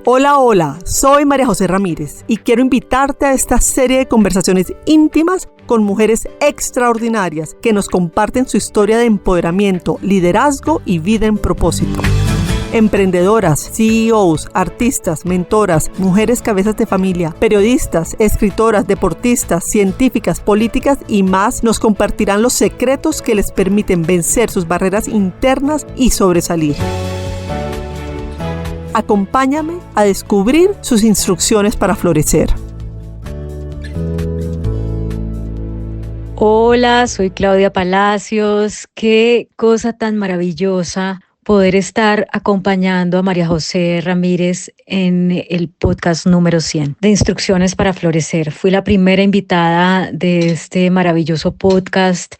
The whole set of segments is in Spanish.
Hola, hola, soy María José Ramírez y quiero invitarte a esta serie de conversaciones íntimas con mujeres extraordinarias que nos comparten su historia de empoderamiento, liderazgo y vida en propósito. Emprendedoras, CEOs, artistas, mentoras, mujeres cabezas de familia, periodistas, escritoras, deportistas, científicas, políticas y más nos compartirán los secretos que les permiten vencer sus barreras internas y sobresalir. Acompáñame a descubrir sus instrucciones para florecer. Hola, soy Claudia Palacios. Qué cosa tan maravillosa poder estar acompañando a María José Ramírez en el podcast número 100 de Instrucciones para Florecer. Fui la primera invitada de este maravilloso podcast.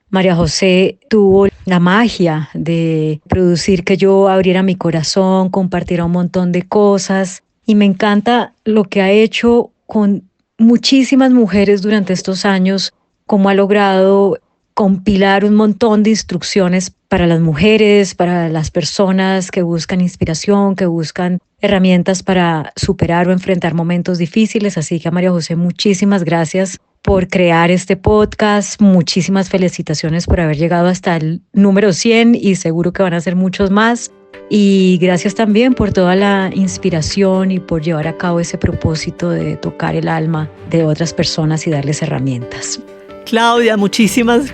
María José tuvo la magia de producir que yo abriera mi corazón, compartiera un montón de cosas y me encanta lo que ha hecho con muchísimas mujeres durante estos años, cómo ha logrado compilar un montón de instrucciones para las mujeres, para las personas que buscan inspiración, que buscan herramientas para superar o enfrentar momentos difíciles. Así que a María José, muchísimas gracias por crear este podcast. Muchísimas felicitaciones por haber llegado hasta el número 100 y seguro que van a ser muchos más. Y gracias también por toda la inspiración y por llevar a cabo ese propósito de tocar el alma de otras personas y darles herramientas. Claudia, muchísimas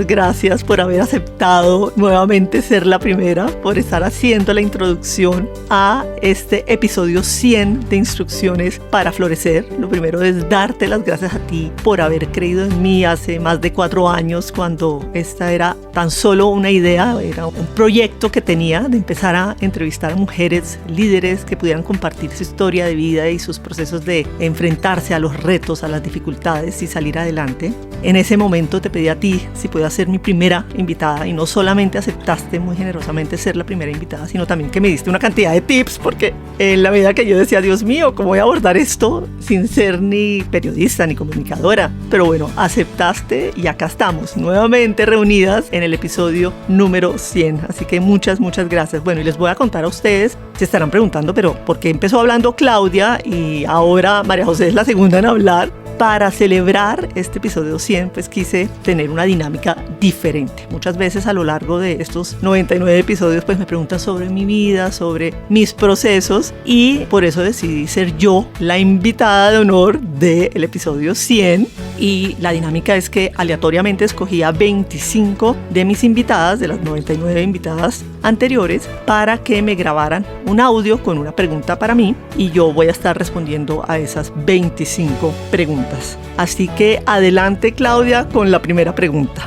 gracias por haber aceptado nuevamente ser la primera, por estar haciendo la introducción a este episodio 100 de Instrucciones para Florecer. Lo primero es darte las gracias a ti por haber creído en mí hace más de 4 años, cuando esta era tan solo una idea, era un proyecto que tenía de empezar a entrevistar a mujeres líderes que pudieran compartir su historia de vida y sus procesos de enfrentarse a los retos, a las dificultades y salir adelante. En ese momento te pedí a ti si podía ser mi primera invitada y no solamente aceptaste muy generosamente ser la primera invitada, sino también que me diste una cantidad de tips, porque en la medida que yo decía, Dios mío, ¿cómo voy a abordar esto sin ser ni periodista ni comunicadora? Pero bueno, aceptaste y acá estamos nuevamente reunidas en el episodio número 100. Así que muchas gracias. Bueno, y les voy a contar a ustedes, se estarán preguntando, pero ¿por qué empezó hablando Claudia y ahora María José es la segunda en hablar? Para celebrar este episodio 100, pues quise tener una dinámica diferente. Muchas veces a lo largo de estos 99 episodios, pues me preguntan sobre mi vida, sobre mis procesos, y por eso decidí ser yo la invitada de honor del episodio 100. Y la dinámica es que aleatoriamente escogía 25 de mis invitadas, de las 99 invitadas anteriores, para que me grabaran un audio con una pregunta para mí, y yo voy a estar respondiendo a esas 25 preguntas. Así que adelante, Claudia, con la primera pregunta.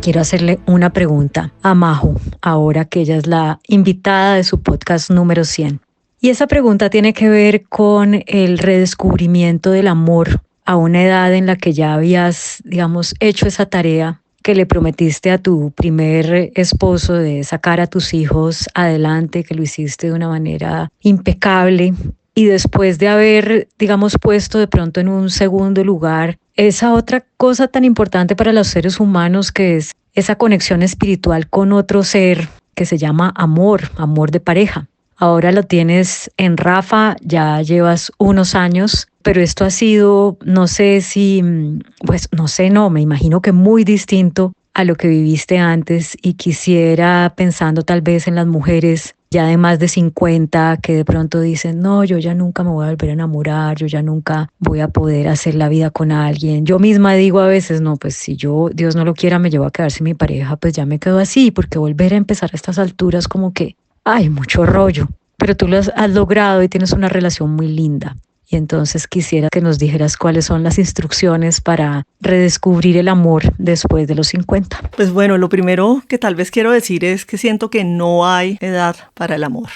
Quiero hacerle una pregunta a Majo, ahora que ella es la invitada de su podcast número 100. Y esa pregunta tiene que ver con el redescubrimiento del amor a una edad en la que ya habías, hecho esa tarea que le prometiste a tu primer esposo de sacar a tus hijos adelante, que lo hiciste de una manera impecable. Y después de haber, puesto de pronto en un segundo lugar esa otra cosa tan importante para los seres humanos, que es esa conexión espiritual con otro ser que se llama amor de pareja. Ahora lo tienes en Rafa, ya llevas unos años, pero esto ha sido, me imagino que muy distinto a lo que viviste antes, y quisiera, pensando tal vez en las mujeres ya de más de 50 que de pronto dicen, no, yo ya nunca me voy a volver a enamorar, yo ya nunca voy a poder hacer la vida con alguien. Yo misma digo a veces, no, pues si yo, Dios no lo quiera, me llevo a quedar sin mi pareja, pues ya me quedo así, porque volver a empezar a estas alturas como que hay mucho rollo, pero tú lo has logrado y tienes una relación muy linda. Y entonces quisiera que nos dijeras cuáles son las instrucciones para redescubrir el amor después de los 50. Pues bueno, lo primero que tal vez quiero decir es que siento que no hay edad para el amor.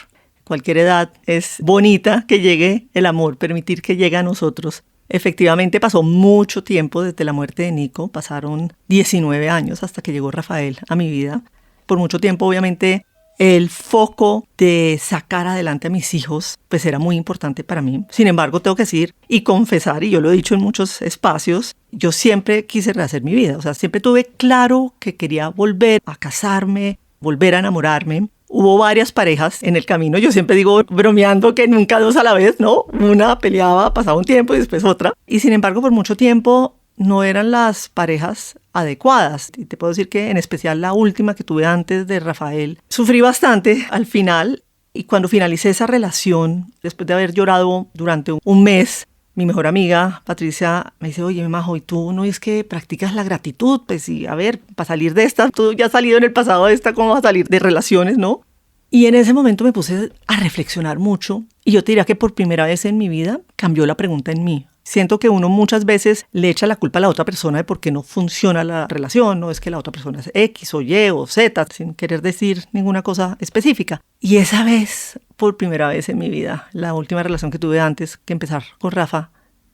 Cualquier edad es bonita que llegue el amor, permitir que llegue a nosotros. Efectivamente pasó mucho tiempo desde la muerte de Nico, pasaron 19 años hasta que llegó Rafael a mi vida. Por mucho tiempo obviamente el foco de sacar adelante a mis hijos, pues era muy importante para mí. Sin embargo, tengo que decir y confesar, y yo lo he dicho en muchos espacios, yo siempre quise rehacer mi vida. O sea, siempre tuve claro que quería volver a casarme, volver a enamorarme. Hubo varias parejas en el camino. Yo siempre digo, bromeando, que nunca dos a la vez, ¿no? Una peleaba, pasaba un tiempo y después otra. Y sin embargo, por mucho tiempo no eran las parejas adecuadas. Y te puedo decir que en especial la última que tuve antes de Rafael, sufrí bastante al final. Y cuando finalicé esa relación, después de haber llorado durante un mes, mi mejor amiga, Patricia, me dice, oye, Majo, ¿y tú no es que practicas la gratitud? Pues sí, a ver, para salir de esta, tú ya has salido en el pasado de esta, ¿cómo vas a salir de relaciones, no? Y en ese momento me puse a reflexionar mucho. Y yo te diría que por primera vez en mi vida cambió la pregunta en mí. Siento que uno muchas veces le echa la culpa a la otra persona de por qué no funciona la relación, no es que la otra persona es X o Y o Z, sin querer decir ninguna cosa específica. Y esa vez, por primera vez en mi vida, la última relación que tuve antes que empezar con Rafa,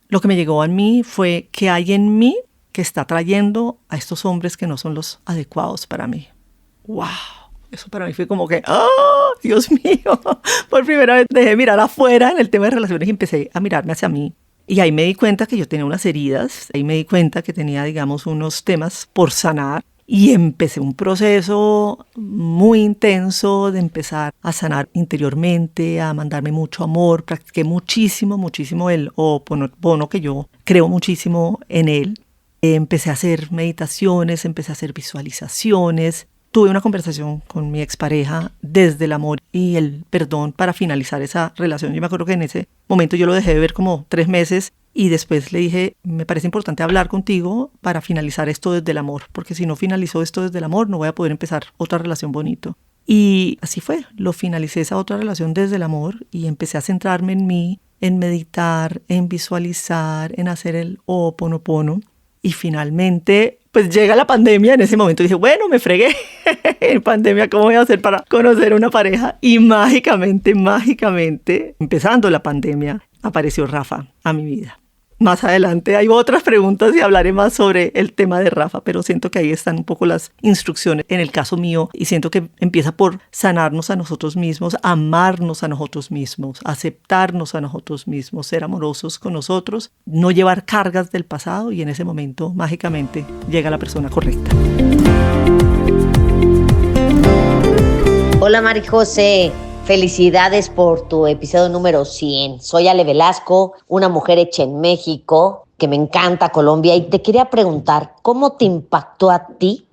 lo que me llegó a mí fue que hay en mí que está trayendo a estos hombres que no son los adecuados para mí. ¡Wow! Eso para mí fue como que, ¡oh, Dios mío! Por primera vez dejé de mirar afuera en el tema de relaciones y empecé a mirarme hacia mí. Y ahí me di cuenta que yo tenía unas heridas, ahí me di cuenta que tenía, digamos, unos temas por sanar. Y empecé un proceso muy intenso de empezar a sanar interiormente, a mandarme mucho amor. Practiqué muchísimo, muchísimo el Ho'oponopono, que yo creo muchísimo en él. Empecé a hacer meditaciones, empecé a hacer visualizaciones. Tuve una conversación con mi expareja desde el amor y el perdón para finalizar esa relación. Yo me acuerdo que en ese momento yo lo dejé de ver como 3 meses y después le dije, me parece importante hablar contigo para finalizar esto desde el amor, porque si no finalizo esto desde el amor no voy a poder empezar otra relación bonito. Y así fue, lo finalicé esa otra relación desde el amor y empecé a centrarme en mí, en meditar, en visualizar, en hacer el Ho'oponopono. Y finalmente, pues llega la pandemia. En ese momento dije, bueno, me fregué. En pandemia, ¿cómo voy a hacer para conocer una pareja? Y mágicamente, empezando la pandemia, apareció Rafa a mi vida. Más adelante hay otras preguntas y hablaré más sobre el tema de Rafa, pero siento que ahí están un poco las instrucciones en el caso mío y siento que empieza por sanarnos a nosotros mismos, amarnos a nosotros mismos, aceptarnos a nosotros mismos, ser amorosos con nosotros, no llevar cargas del pasado y en ese momento mágicamente llega la persona correcta. Hola Mari José. Felicidades por tu episodio número 100. Soy Ale Velasco, una mujer hecha en México, que me encanta Colombia, y te quería preguntar, ¿cómo te impactó a ti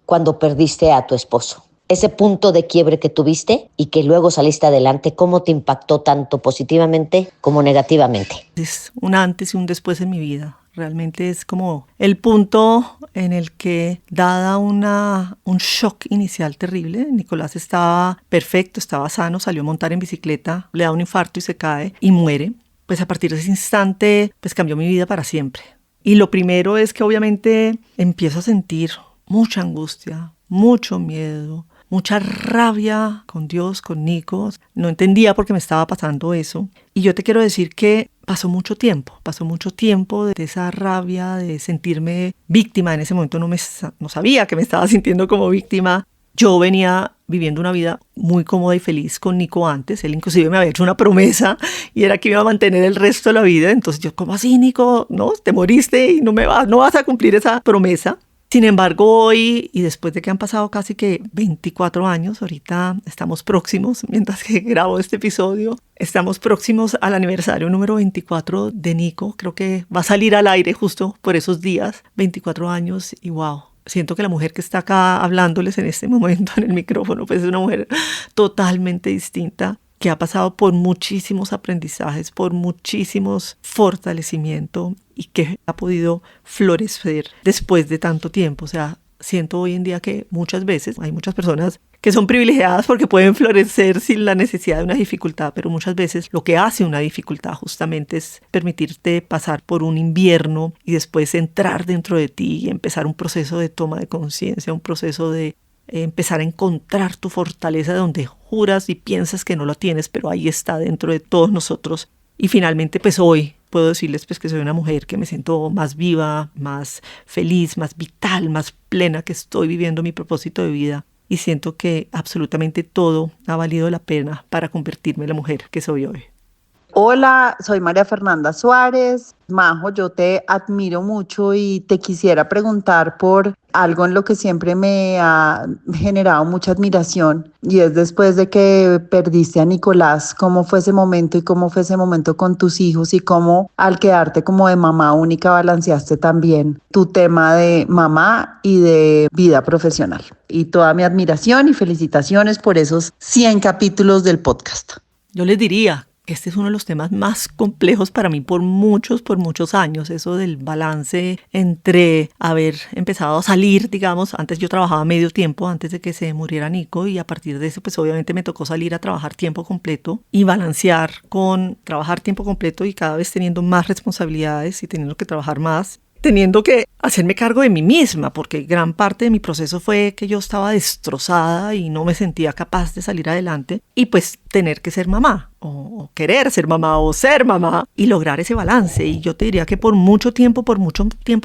cuando perdiste a tu esposo? Ese punto de quiebre que tuviste y que luego saliste adelante, ¿cómo te impactó tanto positivamente como negativamente? Es un antes y un después en mi vida. Realmente es como el punto en el que, dada un shock inicial terrible, Nicolás estaba perfecto, estaba sano, salió a montar en bicicleta, le da un infarto y se cae y muere. Pues a partir de ese instante, pues cambió mi vida para siempre. Y lo primero es que obviamente empiezo a sentir mucha angustia, mucho miedo, mucha rabia con Dios, con Nico. No entendía por qué me estaba pasando eso. Y yo te quiero decir que pasó mucho tiempo de esa rabia, de sentirme víctima. En ese momento no sabía que me estaba sintiendo como víctima. Yo venía viviendo una vida muy cómoda y feliz con Nico antes. Él inclusive me había hecho una promesa y era que iba a mantener el resto de la vida. Entonces yo, ¿cómo así, Nico? No, te moriste y no vas a cumplir esa promesa. Sin embargo, hoy, y después de que han pasado casi que 24 años, ahorita estamos próximos, mientras que grabo este episodio, estamos próximos al aniversario número 24 de Nico. Creo que va a salir al aire justo por esos días, 24 años, y wow. Siento que la mujer que está acá hablándoles en este momento en el micrófono, pues es una mujer totalmente distinta, que ha pasado por muchísimos aprendizajes, por muchísimos fortalecimientos y que ha podido florecer después de tanto tiempo. O sea, siento hoy en día que muchas veces hay muchas personas que son privilegiadas porque pueden florecer sin la necesidad de una dificultad, pero muchas veces lo que hace una dificultad justamente es permitirte pasar por un invierno y después entrar dentro de ti y empezar un proceso de toma de conciencia, un proceso de empezar a encontrar tu fortaleza donde juras y piensas que no la tienes, pero ahí está dentro de todos nosotros. Y finalmente, pues hoy puedo decirles pues que soy una mujer que me siento más viva, más feliz, más vital, más plena, que estoy viviendo mi propósito de vida. y siento que absolutamente todo ha valido la pena para convertirme en la mujer que soy hoy. Hola, soy María Fernanda Suárez. Majo, yo te admiro mucho y te quisiera preguntar por algo en lo que siempre me ha generado mucha admiración, y es después de que perdiste a Nicolás, ¿cómo fue ese momento y cómo fue ese momento con tus hijos y cómo al quedarte como de mamá única balanceaste también tu tema de mamá y de vida profesional? Y toda mi admiración y felicitaciones por esos 100 capítulos del podcast. Yo les diría, este es uno de los temas más complejos para mí por muchos años, eso del balance entre haber empezado a salir, digamos, antes yo trabajaba medio tiempo antes de que se muriera Nico, y a partir de eso pues obviamente me tocó salir a trabajar tiempo completo y balancear con trabajar tiempo completo y cada vez teniendo más responsabilidades y teniendo que trabajar más, teniendo que hacerme cargo de mí misma, porque gran parte de mi proceso fue que yo estaba destrozada y no me sentía capaz de salir adelante, y pues tener que ser mamá, o querer ser mamá, o ser mamá, y lograr ese balance. Y yo te diría que por mucho tiempo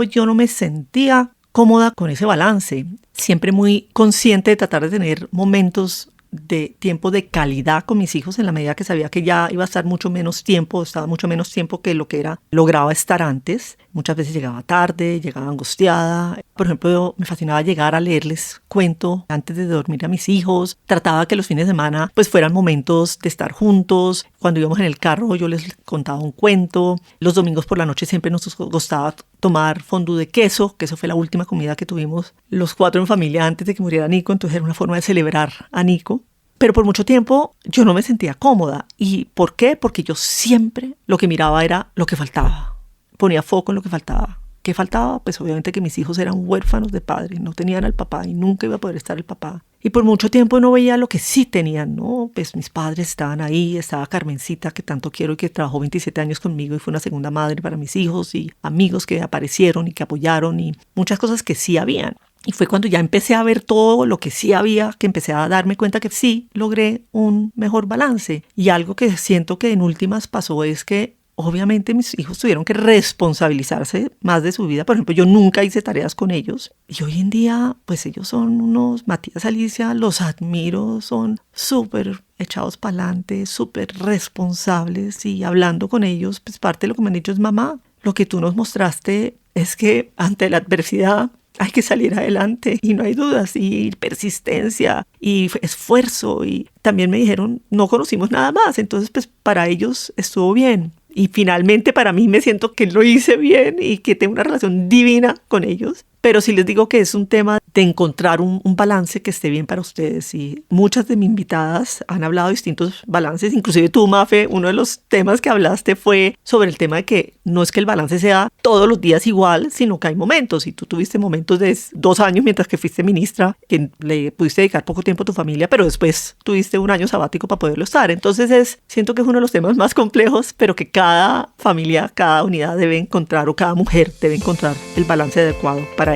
yo no me sentía cómoda con ese balance, siempre muy consciente de tratar de tener momentos de tiempo de calidad con mis hijos en la medida que sabía que ya iba a estar mucho menos tiempo, estaba mucho menos tiempo que lo que lograba estar antes. Muchas veces llegaba tarde, llegaba angustiada. Por ejemplo, yo me fascinaba llegar a leerles cuento antes de dormir a mis hijos. Trataba que los fines de semana pues fueran momentos de estar juntos. Cuando íbamos en el carro yo les contaba un cuento. Los domingos por la noche siempre nos gustaba tomar fondue de queso, que eso fue la última comida que tuvimos los 4 en familia antes de que muriera Nico, entonces era una forma de celebrar a Nico. Pero por mucho tiempo yo no me sentía cómoda. ¿Y por qué? Porque yo siempre lo que miraba era lo que faltaba. Ponía foco en lo que faltaba. ¿Qué faltaba? Pues obviamente que mis hijos eran huérfanos de padre, no tenían al papá y nunca iba a poder estar el papá. Y por mucho tiempo no veía lo que sí tenían, ¿no? Pues mis padres estaban ahí, estaba Carmencita, que tanto quiero y que trabajó 27 años conmigo y fue una segunda madre para mis hijos, y amigos que aparecieron y que apoyaron, y muchas cosas que sí habían. Y fue cuando ya empecé a ver todo lo que sí había, que empecé a darme cuenta que sí logré un mejor balance. Y algo que siento que en últimas pasó es que obviamente mis hijos tuvieron que responsabilizarse más de su vida. Por ejemplo, yo nunca hice tareas con ellos. Y hoy en día, pues ellos son unos, Matías, Alicia, los admiro, son súper echados para adelante, súper responsables. Y hablando con ellos, pues parte de lo que me han dicho es: mamá, lo que tú nos mostraste es que ante la adversidad hay que salir adelante, y no hay dudas, y persistencia y esfuerzo. Y también me dijeron, no conocimos nada más, entonces pues para ellos estuvo bien. Y finalmente para mí me siento que lo hice bien y que tengo una relación divina con ellos. Pero sí les digo que es un tema de encontrar un balance que esté bien para ustedes. Y muchas de mis invitadas han hablado de distintos balances. Inclusive tú, Mafe, uno de los temas que hablaste fue sobre el tema de que no es que el balance sea todos los días igual, sino que hay momentos. Y tú tuviste momentos de 2 años mientras que fuiste ministra, que le pudiste dedicar poco tiempo a tu familia, pero después tuviste un año sabático para poderlo estar. Entonces siento que es uno de los temas más complejos, pero que cada familia, cada unidad debe encontrar, o cada mujer debe encontrar el balance adecuado para ella.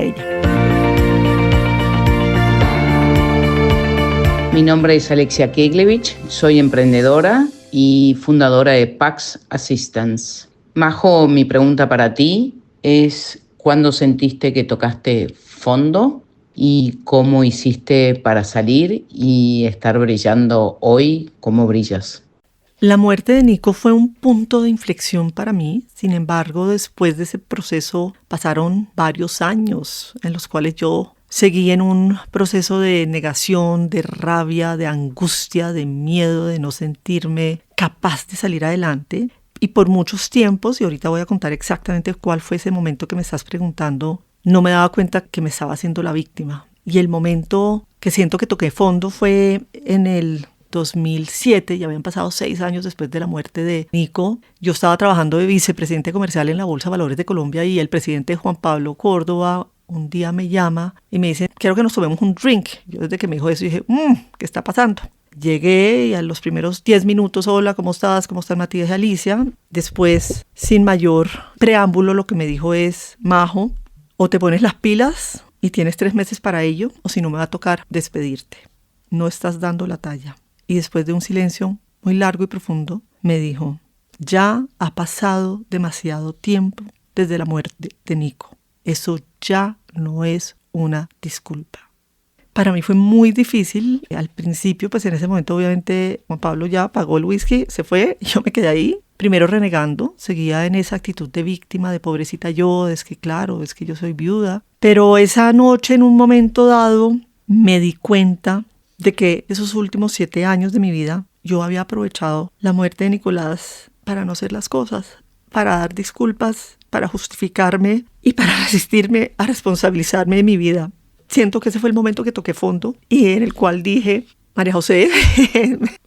Mi nombre es Alexia Keglevich, soy emprendedora y fundadora de Pax Assistance. Majo, mi pregunta para ti es: ¿cuándo sentiste que tocaste fondo y cómo hiciste para salir y estar brillando hoy como brillas? La muerte de Nico fue un punto de inflexión para mí. Sin embargo, después de ese proceso pasaron varios años en los cuales yo seguí en un proceso de negación, de rabia, de angustia, de miedo, de no sentirme capaz de salir adelante. Y por muchos tiempos, y ahorita voy a contar exactamente cuál fue ese momento que me estás preguntando, no me daba cuenta que me estaba haciendo la víctima. Y el momento que siento que toqué fondo fue en el 2007, ya habían pasado 6 años después de la muerte de Nico. Yo estaba trabajando de vicepresidente comercial en la Bolsa de Valores de Colombia, y el presidente Juan Pablo Córdoba un día me llama y me dice: quiero que nos tomemos un drink. Yo desde que me dijo eso dije, ¿qué está pasando? Llegué y a los primeros 10 minutos, hola, ¿cómo estás? ¿Cómo están Matías y Alicia? Después, sin mayor preámbulo, lo que me dijo es: Majo, o te pones las pilas y tienes 3 meses para ello, o si no me va a tocar despedirte. No estás dando la talla. Y después de un silencio muy largo y profundo, me dijo: ya ha pasado demasiado tiempo desde la muerte de Nico. Eso ya no es una disculpa. Para mí fue muy difícil. Al principio, pues en ese momento obviamente Juan Pablo ya pagó el whisky, se fue, y yo me quedé ahí. Primero renegando, seguía en esa actitud de víctima, de pobrecita yo, es que claro, es que yo soy viuda. Pero esa noche, en un momento dado, me di cuenta de que esos últimos 7 años de mi vida, yo había aprovechado la muerte de Nicolás para no hacer las cosas, para dar disculpas, para justificarme y para resistirme a responsabilizarme de mi vida. Siento que ese fue el momento que toqué fondo y en el cual dije: María José,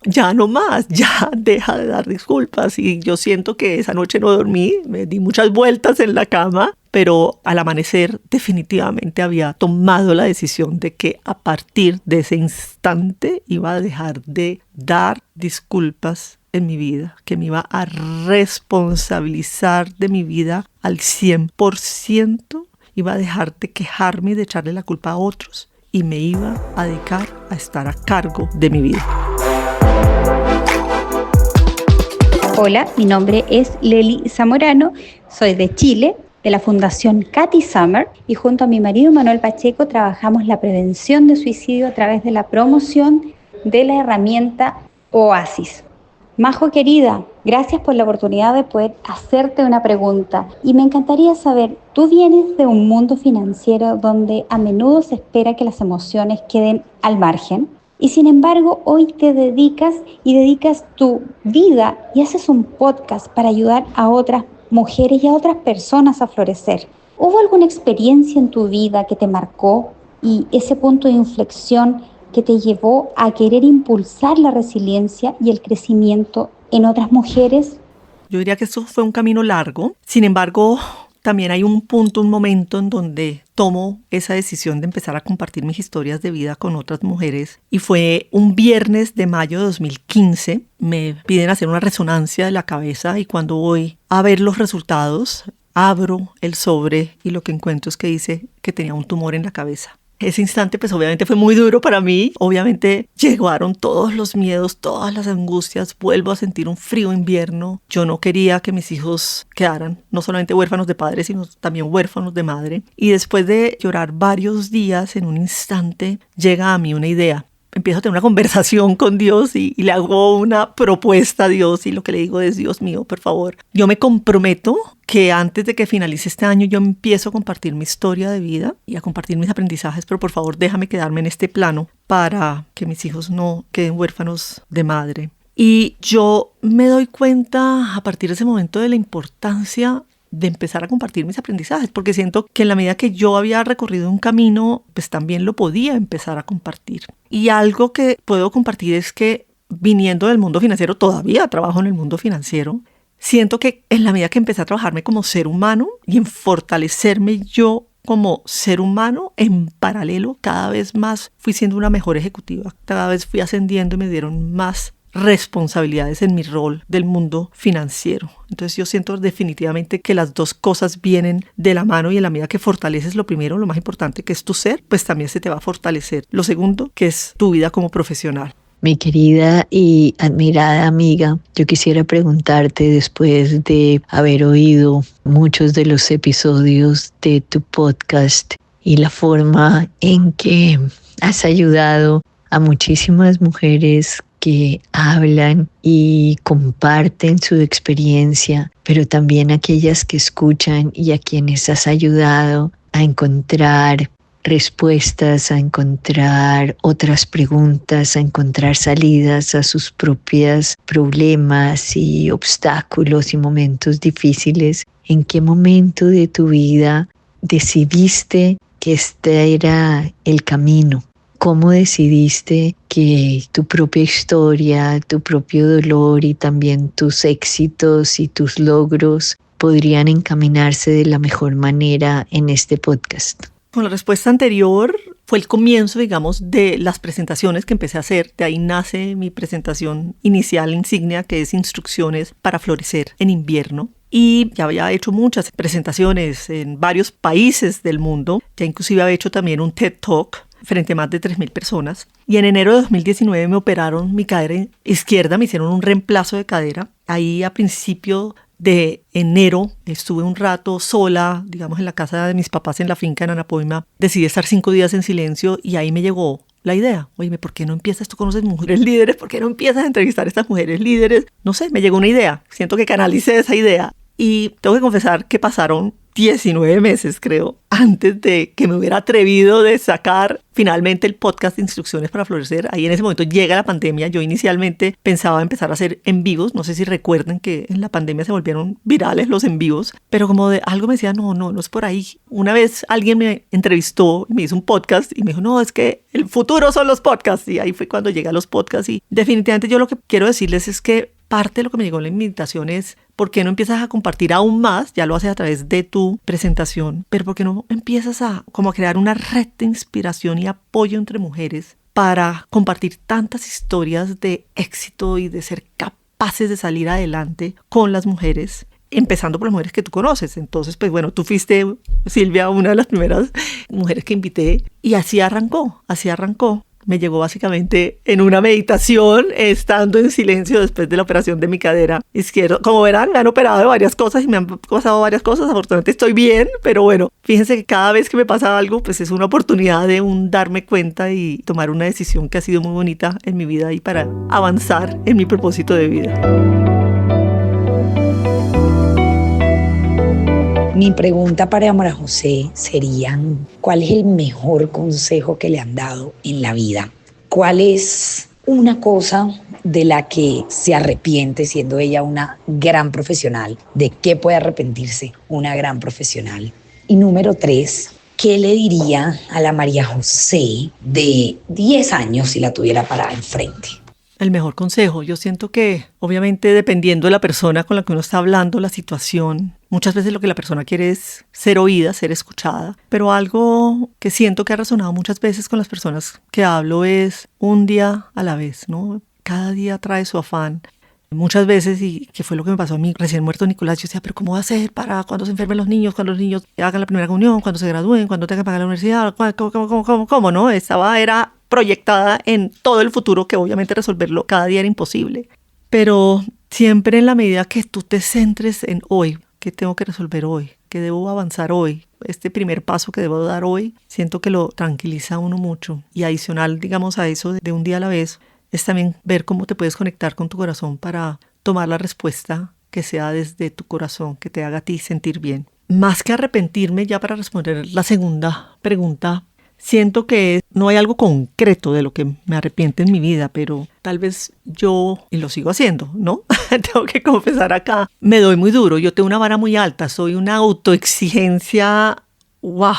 ya no más, ya deja de dar disculpas. Y yo siento que esa noche no dormí, me di muchas vueltas en la cama, pero al amanecer definitivamente había tomado la decisión de que a partir de ese instante iba a dejar de dar disculpas en mi vida, que me iba a responsabilizar de mi vida al 100%, iba a dejar de quejarme y de echarle la culpa a otros. Y me iba a dedicar a estar a cargo de mi vida. Hola, mi nombre es Leli Zamorano, soy de Chile, de la Fundación Cathy Summer, y junto a mi marido Manuel Pacheco trabajamos la prevención de suicidio a través de la promoción de la herramienta Oasis. Majo querida, gracias por la oportunidad de poder hacerte una pregunta y me encantaría saber, tú vienes de un mundo financiero donde a menudo se espera que las emociones queden al margen y sin embargo hoy te dedicas tu vida y haces un podcast para ayudar a otras mujeres y a otras personas a florecer. ¿Hubo alguna experiencia en tu vida que te marcó y ese punto de inflexión que te llevó a querer impulsar la resiliencia y el crecimiento en otras mujeres? Yo diría que esto fue un camino largo. Sin embargo, también hay un punto, un momento en donde tomo esa decisión de empezar a compartir mis historias de vida con otras mujeres. Y fue un viernes de mayo de 2015. Me piden hacer una resonancia de la cabeza y cuando voy a ver los resultados, abro el sobre y lo que encuentro es que dice que tenía un tumor en la cabeza. Ese instante pues obviamente fue muy duro para mí, obviamente llegaron todos los miedos, todas las angustias, vuelvo a sentir un frío invierno. Yo no quería que mis hijos quedaran no solamente huérfanos de padre, sino también huérfanos de madre. Y después de llorar varios días, en un instante llega a mí una idea. Empiezo a tener una conversación con Dios y le hago una propuesta a Dios y lo que le digo es: Dios mío, por favor, yo me comprometo que antes de que finalice este año yo empiezo a compartir mi historia de vida y a compartir mis aprendizajes, pero por favor déjame quedarme en este plano para que mis hijos no queden huérfanos de madre. Y yo me doy cuenta a partir de ese momento de la importancia de empezar a compartir mis aprendizajes, porque siento que en la medida que yo había recorrido un camino, pues también lo podía empezar a compartir. Y algo que puedo compartir es que viniendo del mundo financiero, todavía trabajo en el mundo financiero, siento que en la medida que empecé a trabajarme como ser humano y en fortalecerme yo como ser humano, en paralelo cada vez más fui siendo una mejor ejecutiva, cada vez fui ascendiendo y me dieron más responsabilidades en mi rol del mundo financiero. Entonces yo siento definitivamente que las dos cosas vienen de la mano y en la medida que fortaleces lo primero, lo más importante que es tu ser, pues también se te va a fortalecer lo segundo, que es tu vida como profesional. Mi querida y admirada amiga, yo quisiera preguntarte, después de haber oído muchos de los episodios de tu podcast y la forma en que has ayudado a muchísimas mujeres que hablan y comparten su experiencia, pero también aquellas que escuchan y a quienes has ayudado a encontrar respuestas, a encontrar otras preguntas, a encontrar salidas a sus propios problemas y obstáculos y momentos difíciles. ¿En qué momento de tu vida decidiste que este era el camino? ¿Cómo decidiste que tu propia historia, tu propio dolor y también tus éxitos y tus logros podrían encaminarse de la mejor manera en este podcast? Con la respuesta anterior fue el comienzo, digamos, de las presentaciones que empecé a hacer. De ahí nace mi presentación inicial insignia, que es Instrucciones para Florecer en Invierno. Y ya había hecho muchas presentaciones en varios países del mundo. Ya inclusive había hecho también un TED Talk frente a más de 3.000 personas. Y en enero de 2019 me operaron mi cadera izquierda, me hicieron un reemplazo de cadera. Ahí a principio de enero estuve un rato sola, digamos en la casa de mis papás en la finca en Anapoima. Decidí estar 5 días en silencio y ahí me llegó la idea. Oye, ¿por qué no empiezas? Tú conoces mujeres líderes, ¿por qué no empiezas a entrevistar a estas mujeres líderes? No sé, me llegó una idea. Siento que canalicé esa idea. Y tengo que confesar que pasaron 19 meses, creo, antes de que me hubiera atrevido de sacar finalmente el podcast de Instrucciones para Florecer. Ahí en ese momento llega la pandemia. Yo inicialmente pensaba empezar a hacer en vivos. No sé si recuerden que en la pandemia se volvieron virales los en vivos, pero como de algo me decía, no es por ahí. Una vez alguien me entrevistó, me hizo un podcast y me dijo, no, es que el futuro son los podcasts. Y ahí fue cuando llegué a los podcasts. Y definitivamente yo lo que quiero decirles es que parte de lo que me llegó en la invitación es ¿por qué no empiezas a compartir aún más? Ya lo haces a través de tu presentación, pero ¿por qué no empiezas a crear una red de inspiración y apoyo entre mujeres para compartir tantas historias de éxito y de ser capaces de salir adelante con las mujeres? Empezando por las mujeres que tú conoces. Entonces, pues bueno, tú fuiste, Silvia, una de las primeras mujeres que invité y así arrancó. Me llegó básicamente en una meditación, estando en silencio después de la operación de mi cadera izquierda. Como verán, me han operado de varias cosas y me han pasado varias cosas. Afortunadamente estoy bien, pero bueno, fíjense que cada vez que me pasa algo, pues es una oportunidad de darme cuenta y tomar una decisión que ha sido muy bonita en mi vida y para avanzar en mi propósito de vida. Mi pregunta para María José sería, ¿cuál es el mejor consejo que le han dado en la vida? ¿Cuál es una cosa de la que se arrepiente siendo ella una gran profesional? ¿De qué puede arrepentirse una gran profesional? Y número 3, ¿qué le diría a la María José de 10 años si la tuviera parada enfrente? El mejor consejo, yo siento que obviamente dependiendo de la persona con la que uno está hablando, la situación, muchas veces lo que la persona quiere es ser oída, ser escuchada, pero algo que siento que ha resonado muchas veces con las personas que hablo es un día a la vez, ¿no? Cada día trae su afán. Muchas veces, y que fue lo que me pasó a mí, recién muerto Nicolás, yo decía, pero ¿cómo va a ser para cuando se enfermen los niños, cuando los niños hagan la primera comunión, cuando se gradúen, cuando tengan que pagar la universidad? ¿Cómo no? Era proyectada en todo el futuro, que obviamente resolverlo cada día era imposible. Pero siempre en la medida que tú te centres en hoy, ¿qué tengo que resolver hoy? ¿Qué debo avanzar hoy? Este primer paso que debo dar hoy, siento que lo tranquiliza a uno mucho. Y adicional, digamos, a eso de un día a la vez, es también ver cómo te puedes conectar con tu corazón para tomar la respuesta que sea desde tu corazón, que te haga a ti sentir bien. Más que arrepentirme, ya para responder la segunda pregunta, siento que no hay algo concreto de lo que me arrepiente en mi vida, pero tal vez yo, y lo sigo haciendo, ¿no? Tengo que confesar acá, me doy muy duro. Yo tengo una vara muy alta, soy una autoexigencia, wow,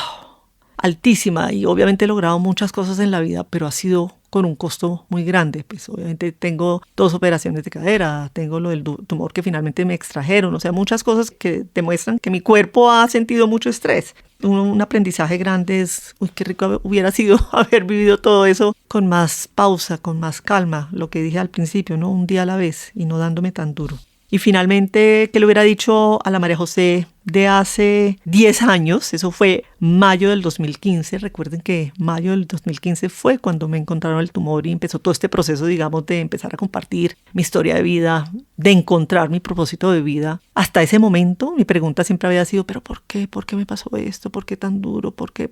altísima, y obviamente he logrado muchas cosas en la vida, pero ha sido con un costo muy grande. Pues obviamente tengo 2 operaciones de cadera, tengo lo del tumor que finalmente me extrajeron, o sea, muchas cosas que demuestran que mi cuerpo ha sentido mucho estrés. Un aprendizaje grande es, qué rico hubiera sido haber vivido todo eso con más pausa, con más calma, lo que dije al principio, ¿no? Un día a la vez y no dándome tan duro. Y finalmente, ¿qué le hubiera dicho a la María José de hace 10 años? Eso fue mayo del 2015. Recuerden que mayo del 2015 fue cuando me encontraron el tumor y empezó todo este proceso, digamos, de empezar a compartir mi historia de vida, de encontrar mi propósito de vida. Hasta ese momento, mi pregunta siempre había sido, ¿pero por qué? ¿Por qué me pasó esto? ¿Por qué tan duro? ¿Por qué?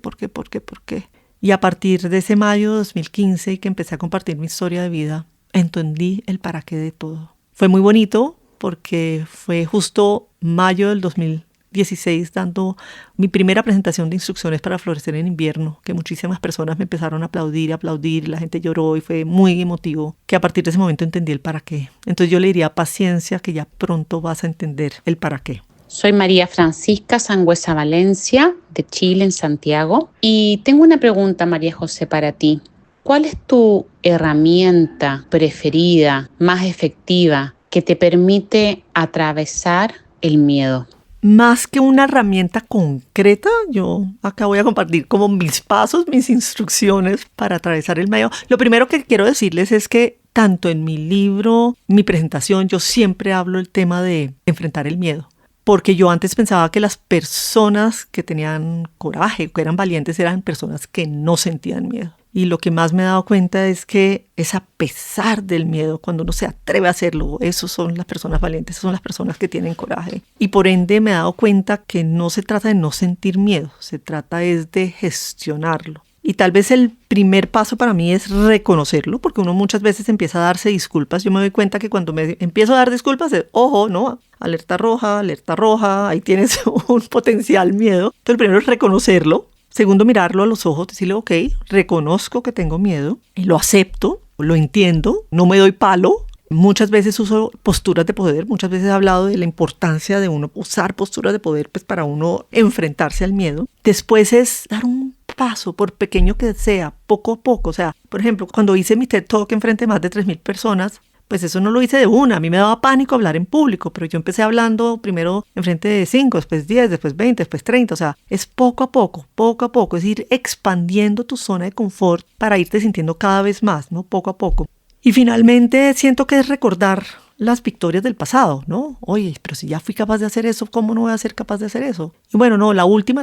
Y a partir de ese mayo de 2015 y que empecé a compartir mi historia de vida, entendí el para qué de todo. Fue muy bonito, porque fue justo mayo del 2016 dando mi primera presentación de Instrucciones para Florecer en Invierno, que muchísimas personas me empezaron a aplaudir, la gente lloró y fue muy emotivo, que a partir de ese momento entendí el para qué. Entonces yo le diría paciencia, que ya pronto vas a entender el para qué. Soy María Francisca Sangüesa Valencia, de Chile, en Santiago, y tengo una pregunta, María José, para ti. ¿Cuál es tu herramienta preferida, más efectiva, que te permite atravesar el miedo? Más que una herramienta concreta, yo acá voy a compartir como mis pasos, mis instrucciones para atravesar el miedo. Lo primero que quiero decirles es que tanto en mi libro, mi presentación, yo siempre hablo el tema de enfrentar el miedo. porque yo antes pensaba que las personas que tenían coraje, que eran valientes, eran personas que no sentían miedo. Y lo que más me he dado cuenta es que es a pesar del miedo, cuando uno se atreve a hacerlo, esos son las personas valientes, esas son las personas que tienen coraje. Y por ende me he dado cuenta que no se trata de no sentir miedo, se trata es de gestionarlo. Y tal vez el primer paso para mí es reconocerlo, porque uno muchas veces empieza a darse disculpas. Yo me doy cuenta que cuando me empiezo a dar disculpas, ojo, ¿no? Alerta roja, ahí tienes un potencial miedo. Entonces, el primero es reconocerlo. Segundo, mirarlo a los ojos, decirle, ok, reconozco que tengo miedo, lo acepto, lo entiendo, no me doy palo. Muchas veces uso posturas de poder, muchas veces he hablado de la importancia de uno usar posturas de poder pues, para uno enfrentarse al miedo. Después es dar un paso, por pequeño que sea, poco a poco. O sea, por ejemplo, cuando hice mi TED Talk enfrente de más de 3,000 personas, pues eso no lo hice de una. A mí me daba pánico hablar en público, pero yo empecé hablando primero enfrente de 5, después 10, después 20, después 30. O sea, es poco a poco, es ir expandiendo tu zona de confort para irte sintiendo cada vez más, ¿no? Poco a poco. Y finalmente siento que es recordar las victorias del pasado, ¿no? Oye, pero si ya fui capaz de hacer eso, ¿cómo no voy a ser capaz de hacer eso? Y bueno, no, la última,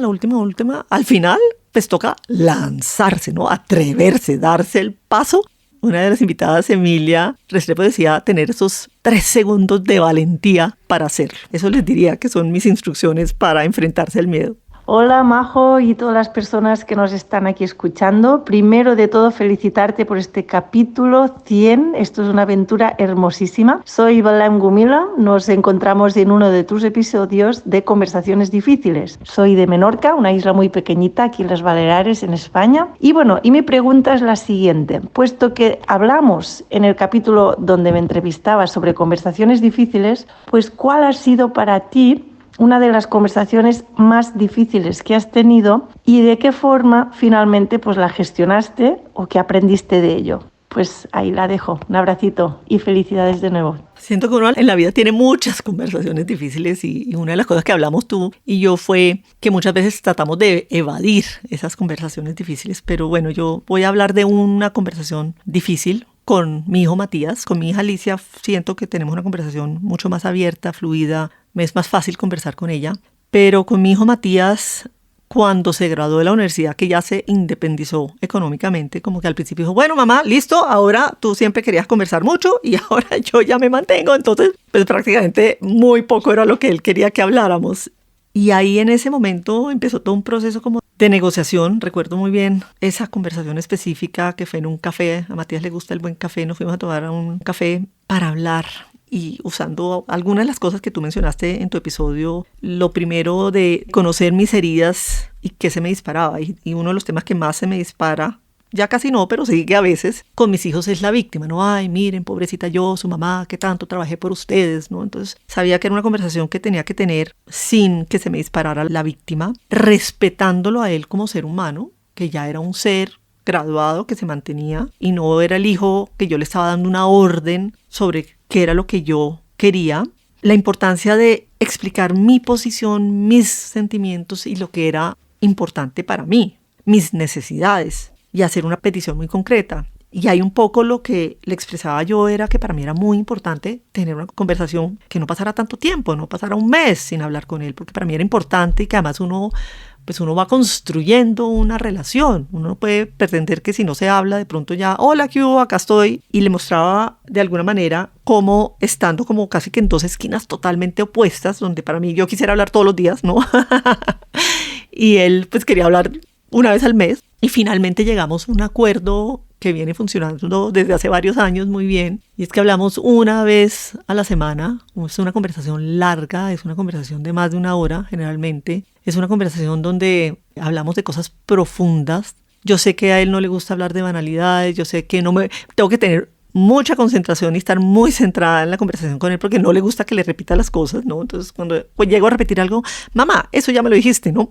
al final, pues toca lanzarse, ¿no? Atreverse, darse el paso. Una de las invitadas, Emilia Restrepo, decía tener esos 3 segundos de valentía para hacerlo. Eso les diría que son mis instrucciones para enfrentarse al miedo. Hola Majo y todas las personas que nos están aquí escuchando. Primero de todo felicitarte por este capítulo 100. Esto es una aventura hermosísima. Soy Belém Gumila. Nos encontramos en uno de tus episodios de Conversaciones Difíciles. Soy de Menorca, una isla muy pequeñita aquí en las Baleares, en España. Y bueno, mi pregunta es la siguiente. Puesto que hablamos en el capítulo donde me entrevistabas sobre conversaciones difíciles, pues ¿cuál ha sido para ti una de las conversaciones más difíciles que has tenido y de qué forma finalmente pues la gestionaste o qué aprendiste de ello? Pues ahí la dejo. Un abracito y felicidades de nuevo. Siento que uno en la vida tiene muchas conversaciones difíciles y una de las cosas que hablamos tú y yo fue que muchas veces tratamos de evadir esas conversaciones difíciles, pero bueno, yo voy a hablar de una conversación difícil con mi hijo Matías. Con mi hija Alicia siento que tenemos una conversación mucho más abierta, fluida, me es más fácil conversar con ella, pero con mi hijo Matías, cuando se graduó de la universidad, que ya se independizó económicamente, como que al principio dijo, bueno mamá, listo, ahora tú siempre querías conversar mucho y ahora yo ya me mantengo, entonces pues prácticamente muy poco era lo que él quería que habláramos. Y ahí en ese momento empezó todo un proceso como de negociación. Recuerdo muy bien esa conversación específica que fue en un café. A Matías le gusta el buen café, nos fuimos a tomar a un café para hablar. Y usando algunas de las cosas que tú mencionaste en tu episodio, lo primero de conocer mis heridas y qué se me disparaba. Y uno de los temas que más se me dispara, ya casi no, pero sigue a veces, con mis hijos es la víctima, ¿no? Ay, miren, pobrecita yo, su mamá, que tanto trabajé por ustedes, ¿no? Entonces sabía que era una conversación que tenía que tener sin que se me disparara la víctima, respetándolo a él como ser humano, que ya era un ser graduado que se mantenía y no era el hijo que yo le estaba dando una orden sobre qué era lo que yo quería. La importancia de explicar mi posición, mis sentimientos y lo que era importante para mí, mis necesidades y hacer una petición muy concreta. Y ahí un poco lo que le expresaba yo era que para mí era muy importante tener una conversación que no pasara tanto tiempo, no pasara un mes sin hablar con él, porque para mí era importante y que además uno va construyendo una relación. Uno no puede pretender que si no se habla, de pronto ya, hola, ¿qué hubo? Acá estoy. Y le mostraba de alguna manera cómo estando como casi que en 2 esquinas totalmente opuestas, donde para mí yo quisiera hablar todos los días, ¿no? Y él pues quería hablar una vez al mes. Y finalmente llegamos a un acuerdo que viene funcionando desde hace varios años muy bien, y es que hablamos una vez a la semana. Es una conversación larga, es una conversación de más de 1 hora generalmente, es una conversación donde hablamos de cosas profundas. Yo sé que a él no le gusta hablar de banalidades, yo sé que tengo que tener mucha concentración y estar muy centrada en la conversación con él porque no le gusta que le repita las cosas, ¿no? Entonces cuando llego a repetir algo, mamá, eso ya me lo dijiste, ¿no?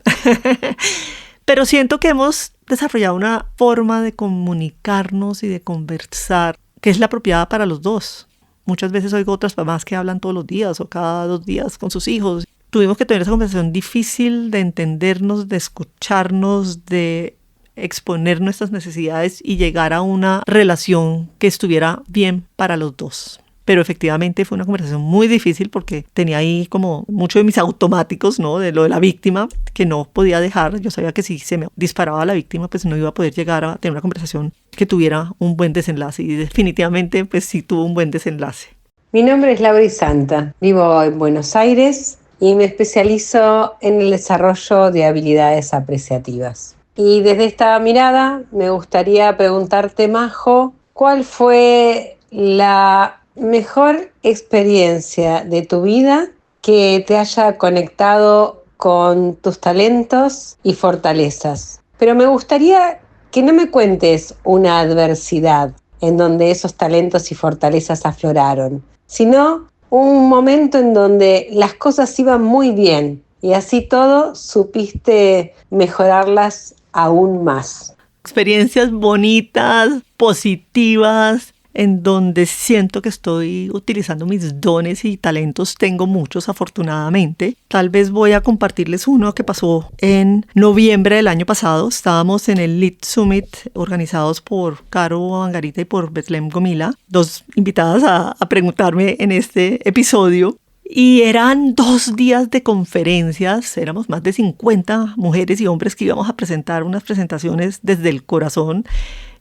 Pero siento que hemos desarrollado una forma de comunicarnos y de conversar que es la apropiada para los dos. Muchas veces oigo otras mamás que hablan todos los días o cada 2 días con sus hijos. Tuvimos que tener esa conversación difícil de entendernos, de escucharnos, de exponer nuestras necesidades y llegar a una relación que estuviera bien para los dos. pero efectivamente fue una conversación muy difícil porque tenía ahí como mucho de mis automáticos, ¿no? De lo de la víctima que no podía dejar. Yo sabía que si se me disparaba a la víctima, pues no iba a poder llegar a tener una conversación que tuviera un buen desenlace, y definitivamente pues sí tuvo un buen desenlace. Mi nombre es Laura Santa, vivo en Buenos Aires y me especializo en el desarrollo de habilidades apreciativas. Y desde esta mirada me gustaría preguntarte, Majo, ¿cuál fue la mejor experiencia de tu vida que te haya conectado con tus talentos y fortalezas? Pero me gustaría que no me cuentes una adversidad en donde esos talentos y fortalezas afloraron, sino un momento en donde las cosas iban muy bien y así todo supiste mejorarlas aún más. Experiencias bonitas, positivas, en donde siento que estoy utilizando mis dones y talentos. Tengo muchos, afortunadamente. Tal vez voy a compartirles uno que pasó en noviembre del año pasado. Estábamos en el Lead Summit organizados por Caro Angarita y por Betlem Gomila, dos invitadas a preguntarme en este episodio. Y eran 2 días de conferencias, éramos más de 50 mujeres y hombres que íbamos a presentar unas presentaciones desde el corazón.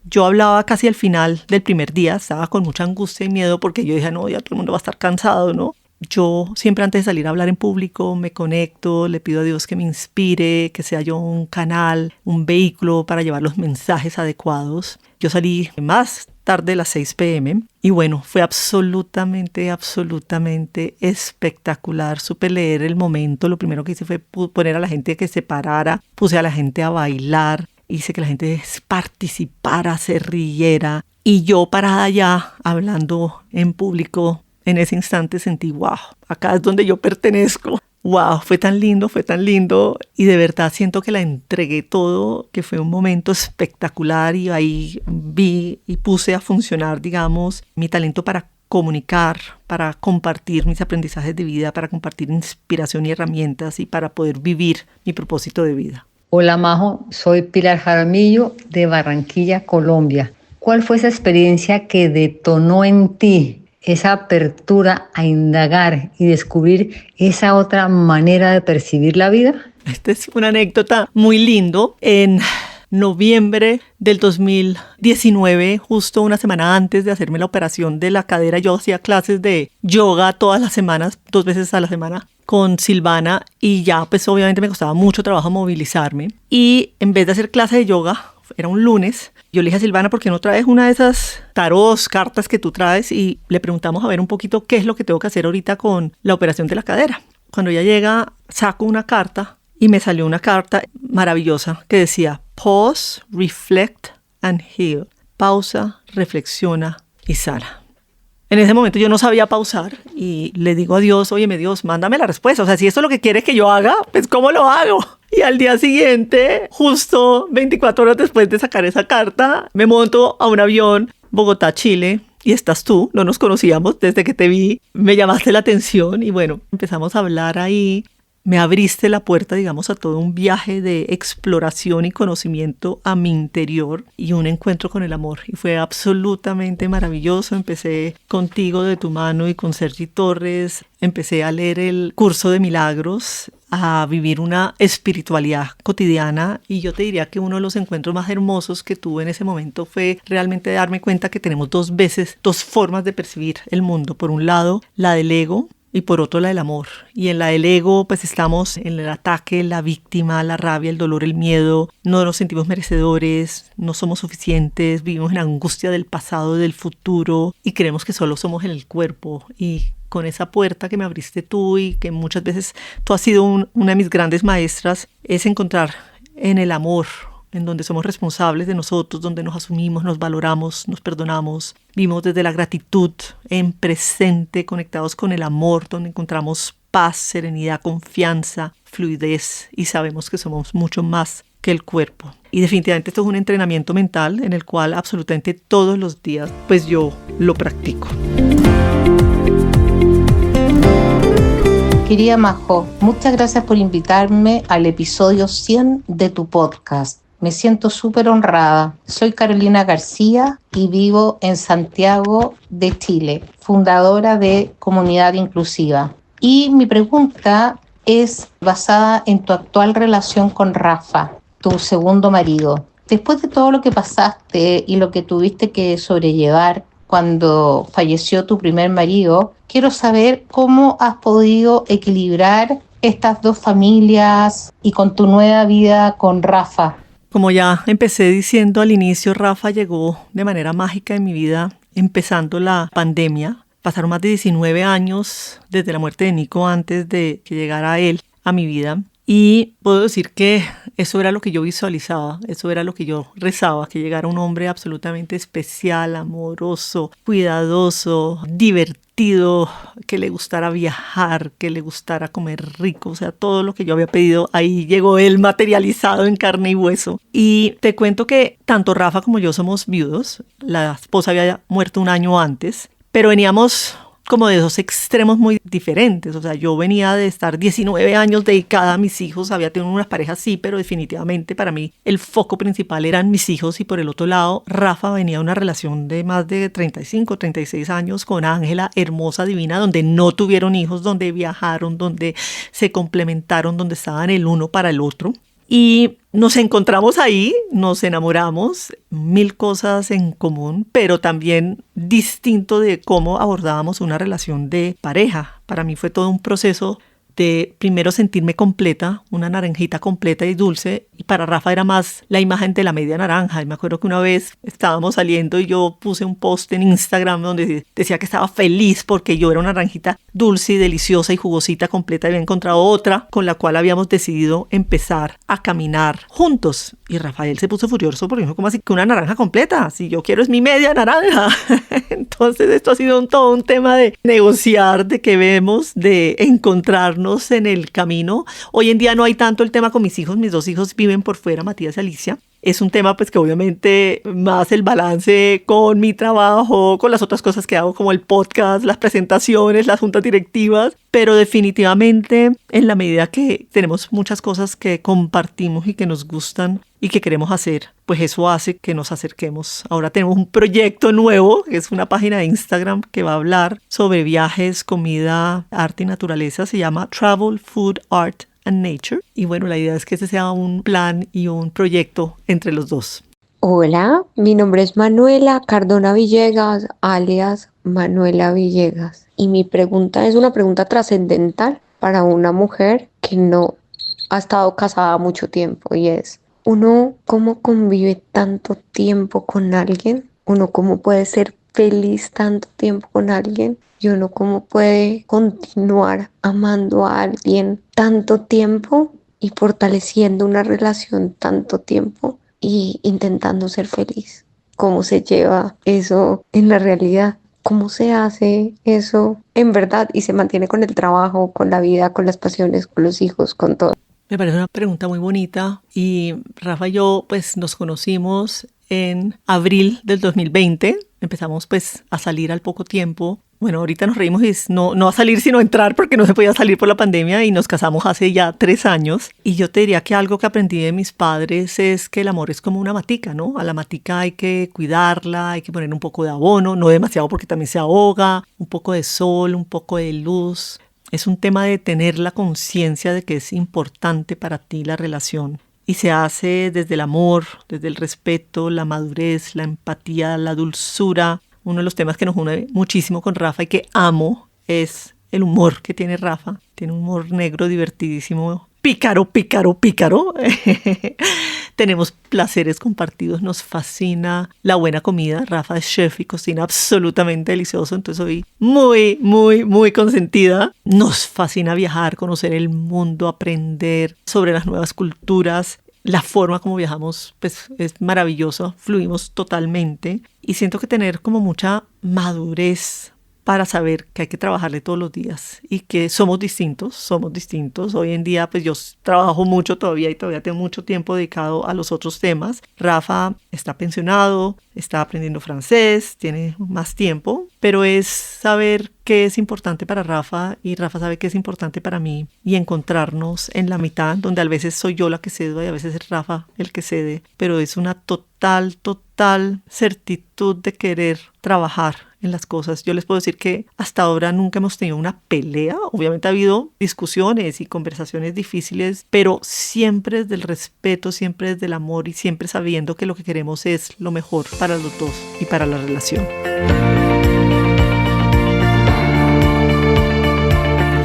Yo hablaba casi al final del primer día, estaba con mucha angustia y miedo porque yo dije, no, ya todo el mundo va a estar cansado, ¿no? Yo siempre antes de salir a hablar en público me conecto, le pido a Dios que me inspire, que sea yo un canal, un vehículo para llevar los mensajes adecuados. Yo salí más tarde de las 6 p.m. y bueno, fue absolutamente espectacular. Supe leer el momento. Lo primero que hice fue poner a la gente a que se parara, puse a la gente a bailar, hice que la gente participara, se riera, y yo parada ya hablando en público, en ese instante sentí, wow, acá es donde yo pertenezco. Wow, fue tan lindo y de verdad siento que la entregué todo, que fue un momento espectacular, y ahí vi y puse a funcionar, digamos, mi talento para comunicar, para compartir mis aprendizajes de vida, para compartir inspiración y herramientas y para poder vivir mi propósito de vida. Hola Majo, soy Pilar Jaramillo de Barranquilla, Colombia. ¿Cuál fue esa experiencia que detonó en ti esa apertura a indagar y descubrir esa otra manera de percibir la vida? Esta es una anécdota muy lindo. En noviembre del 2019, justo una semana antes de hacerme la operación de la cadera, yo hacía clases de yoga todas las semanas, 2 veces a la semana, con Silvana, y ya pues obviamente me costaba mucho trabajo movilizarme. Y en vez de hacer clase de yoga, era un lunes, yo le dije a Silvana, ¿por qué no traes una de esas tarots, cartas que tú traes? Y le preguntamos a ver un poquito qué es lo que tengo que hacer ahorita con la operación de la cadera. Cuando ella llega, saco una carta y me salió una carta maravillosa que decía Pause, Reflect and Heal. Pausa, reflexiona y sana. En ese momento yo no sabía pausar y le digo a Dios, óyeme Dios, mándame la respuesta. O sea, si esto es lo que quieres que yo haga, pues ¿cómo lo hago? Y al día siguiente, justo 24 horas después de sacar esa carta, me monto a un avión, Bogotá, Chile, y estás tú. No nos conocíamos desde que te vi, me llamaste la atención y bueno, empezamos a hablar ahí. Me abriste la puerta, digamos, a todo un viaje de exploración y conocimiento a mi interior y un encuentro con el amor. Y fue absolutamente maravilloso. Empecé contigo de tu mano y con Sergi Torres. Empecé a leer el curso de milagros, a vivir una espiritualidad cotidiana. Y yo te diría que uno de los encuentros más hermosos que tuve en ese momento fue realmente darme cuenta que tenemos 2 formas de percibir el mundo. Por un lado, la del ego, y por otro la del amor. Y en la del ego pues estamos en el ataque, la víctima, la rabia, el dolor, el miedo. No nos sentimos merecedores, no somos suficientes, vivimos en angustia del pasado, del futuro y creemos que solo somos en el cuerpo. Y con esa puerta que me abriste tú y que muchas veces tú has sido una de mis grandes maestras, es encontrar en el amor, en donde somos responsables de nosotros, donde nos asumimos, nos valoramos, nos perdonamos, vivimos desde la gratitud, en presente, conectados con el amor, donde encontramos paz, serenidad, confianza, fluidez y sabemos que somos mucho más que el cuerpo. Y definitivamente esto es un entrenamiento mental en el cual absolutamente todos los días pues yo lo practico. Querida Majo, muchas gracias por invitarme al episodio 100 de tu podcast. Me siento súper honrada. Soy Carolina García y vivo en Santiago de Chile, fundadora de Comunidad Inclusiva. Y mi pregunta es basada en tu actual relación con Rafa, tu segundo marido. Después de todo lo que pasaste y lo que tuviste que sobrellevar cuando falleció tu primer marido, quiero saber cómo has podido equilibrar estas dos familias y con tu nueva vida con Rafa. Como ya empecé diciendo al inicio, Rafa llegó de manera mágica en mi vida empezando la pandemia. Pasaron más de 19 años desde la muerte de Nico antes de que llegara él a mi vida. Y puedo decir que eso era lo que yo visualizaba, eso era lo que yo rezaba, que llegara un hombre absolutamente especial, amoroso, cuidadoso, divertido, que le gustara viajar, que le gustara comer rico, o sea, todo lo que yo había pedido, ahí llegó él materializado en carne y hueso. Y te cuento que tanto Rafa como yo somos viudos, la esposa había muerto un año antes, pero veníamos como de dos extremos muy diferentes. O sea, yo venía de estar 19 años dedicada a mis hijos, había tenido una pareja sí, pero definitivamente para mí el foco principal eran mis hijos, y por el otro lado, Rafa venía de una relación de más de 35, 36 años con Ángela, hermosa, divina, donde no tuvieron hijos, donde viajaron, donde se complementaron, donde estaban el uno para el otro. Y nos encontramos ahí, nos enamoramos, mil cosas en común, pero también distinto de cómo abordábamos una relación de pareja. Para mí fue todo un proceso de primero sentirme completa, una naranjita completa y dulce, y para Rafa era más la imagen de la media naranja. Y me acuerdo que una vez estábamos saliendo y yo puse un post en Instagram donde decía que estaba feliz porque yo era una naranjita dulce y deliciosa y jugosita completa, y había encontrado otra con la cual habíamos decidido empezar a caminar juntos. Y Rafael se puso furioso porque dijo, ¿cómo así que una naranja completa? Si yo quiero es mi media naranja. Entonces esto ha sido todo un tema de negociar, de que vemos, de encontrarnos en el camino. Hoy en día no hay tanto el tema con mis hijos, mis dos hijos viven por fuera, Matías y Alicia. Es un tema pues que obviamente más el balance con mi trabajo, con las otras cosas que hago como el podcast, las presentaciones, las juntas directivas, pero definitivamente en la medida que tenemos muchas cosas que compartimos y que nos gustan y que queremos hacer, pues eso hace que nos acerquemos. Ahora tenemos un proyecto nuevo, que es una página de Instagram que va a hablar sobre viajes, comida, arte y naturaleza. Se llama Travel, Food, Art and Nature. Y bueno, la idea es que ese sea un plan y un proyecto entre los dos. Hola, mi nombre es Manuela Cardona Villegas, alias Manuela Villegas. Y mi pregunta es una pregunta trascendental para una mujer que no ha estado casada mucho tiempo, y es: ¿uno cómo convive tanto tiempo con alguien? ¿Uno cómo puede ser feliz tanto tiempo con alguien? ¿Y uno cómo puede continuar amando a alguien tanto tiempo y fortaleciendo una relación tanto tiempo y intentando ser feliz? ¿Cómo se lleva eso en la realidad? ¿Cómo se hace eso en verdad y se mantiene con el trabajo, con la vida, con las pasiones, con los hijos, con todo? Me parece una pregunta muy bonita, y Rafa y yo pues nos conocimos en abril del 2020. Empezamos pues a salir al poco tiempo. Bueno, ahorita nos reímos y es no a salir sino a entrar, porque no se podía salir por la pandemia, y nos casamos hace ya 3 años. Y yo te diría que algo que aprendí de mis padres es que el amor es como una matica, ¿no? A la matica hay que cuidarla, hay que poner un poco de abono, no demasiado porque también se ahoga, un poco de sol, un poco de luz. Es un tema de tener la conciencia de que es importante para ti la relación. Y se hace desde el amor, desde el respeto, la madurez, la empatía, la dulzura. Uno de los temas que nos une muchísimo con Rafa y que amo es el humor que tiene Rafa. Tiene un humor negro divertidísimo, pícaro. Tenemos placeres compartidos, nos fascina la buena comida. Rafa es chef y cocina absolutamente delicioso, entonces soy muy consentida. Nos fascina viajar, conocer el mundo, aprender sobre las nuevas culturas. La forma como viajamos pues es maravillosa, fluimos totalmente, y siento que tener como mucha madurez para saber que hay que trabajarle todos los días y que somos distintos. Hoy en día pues yo trabajo mucho todavía y todavía tengo mucho tiempo dedicado a los otros temas. Rafa está pensionado, está aprendiendo francés, tiene más tiempo, pero es saber qué es importante para Rafa y Rafa sabe qué es importante para mí y encontrarnos en la mitad, donde a veces soy yo la que cedo y a veces es Rafa el que cede, pero es una total certitud de querer trabajar en las cosas. Yo les puedo decir que hasta ahora nunca hemos tenido una pelea. Obviamente ha habido discusiones y conversaciones difíciles, pero siempre desde el respeto, siempre desde el amor y siempre sabiendo que lo que queremos es lo mejor para los dos y para la relación.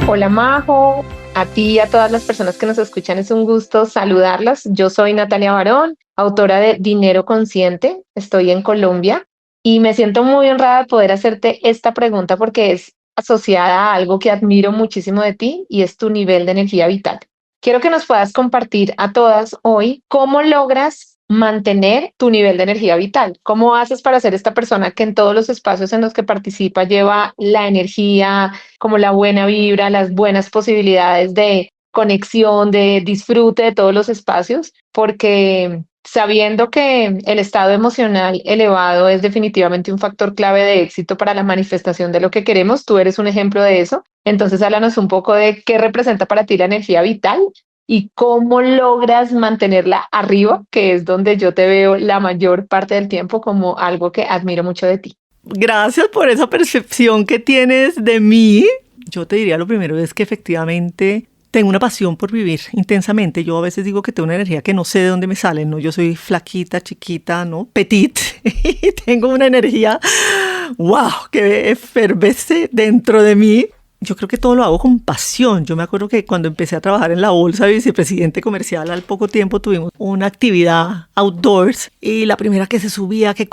Hola Majo, a ti y a todas las personas que nos escuchan es un gusto saludarlas. Yo soy Natalia Barón, autora de Dinero Consciente, estoy en Colombia y me siento muy honrada de poder hacerte esta pregunta porque es asociada a algo que admiro muchísimo de ti y es tu nivel de energía vital. Quiero que nos puedas compartir a todas hoy cómo logras mantener tu nivel de energía vital. ¿Cómo haces para ser esta persona que en todos los espacios en los que participa lleva la energía, como la buena vibra, las buenas posibilidades de conexión, de disfrute de todos los espacios? Porque sabiendo que el estado emocional elevado es definitivamente un factor clave de éxito para la manifestación de lo que queremos, tú eres un ejemplo de eso. Entonces háblanos un poco de qué representa para ti la energía vital y cómo logras mantenerla arriba, que es donde yo te veo la mayor parte del tiempo como algo que admiro mucho de ti. Gracias por esa percepción que tienes de mí. Yo te diría lo primero es que efectivamente tengo una pasión por vivir intensamente. Yo a veces digo que tengo una energía que no sé de dónde me sale, ¿no? Yo soy flaquita, chiquita, ¿no? Petit. Y tengo una energía, wow, que efervesce dentro de mí. Yo creo que todo lo hago con pasión. Yo me acuerdo que cuando empecé a trabajar en la bolsa de vicepresidente comercial, al poco tiempo tuvimos una actividad outdoors y la primera que se subía, que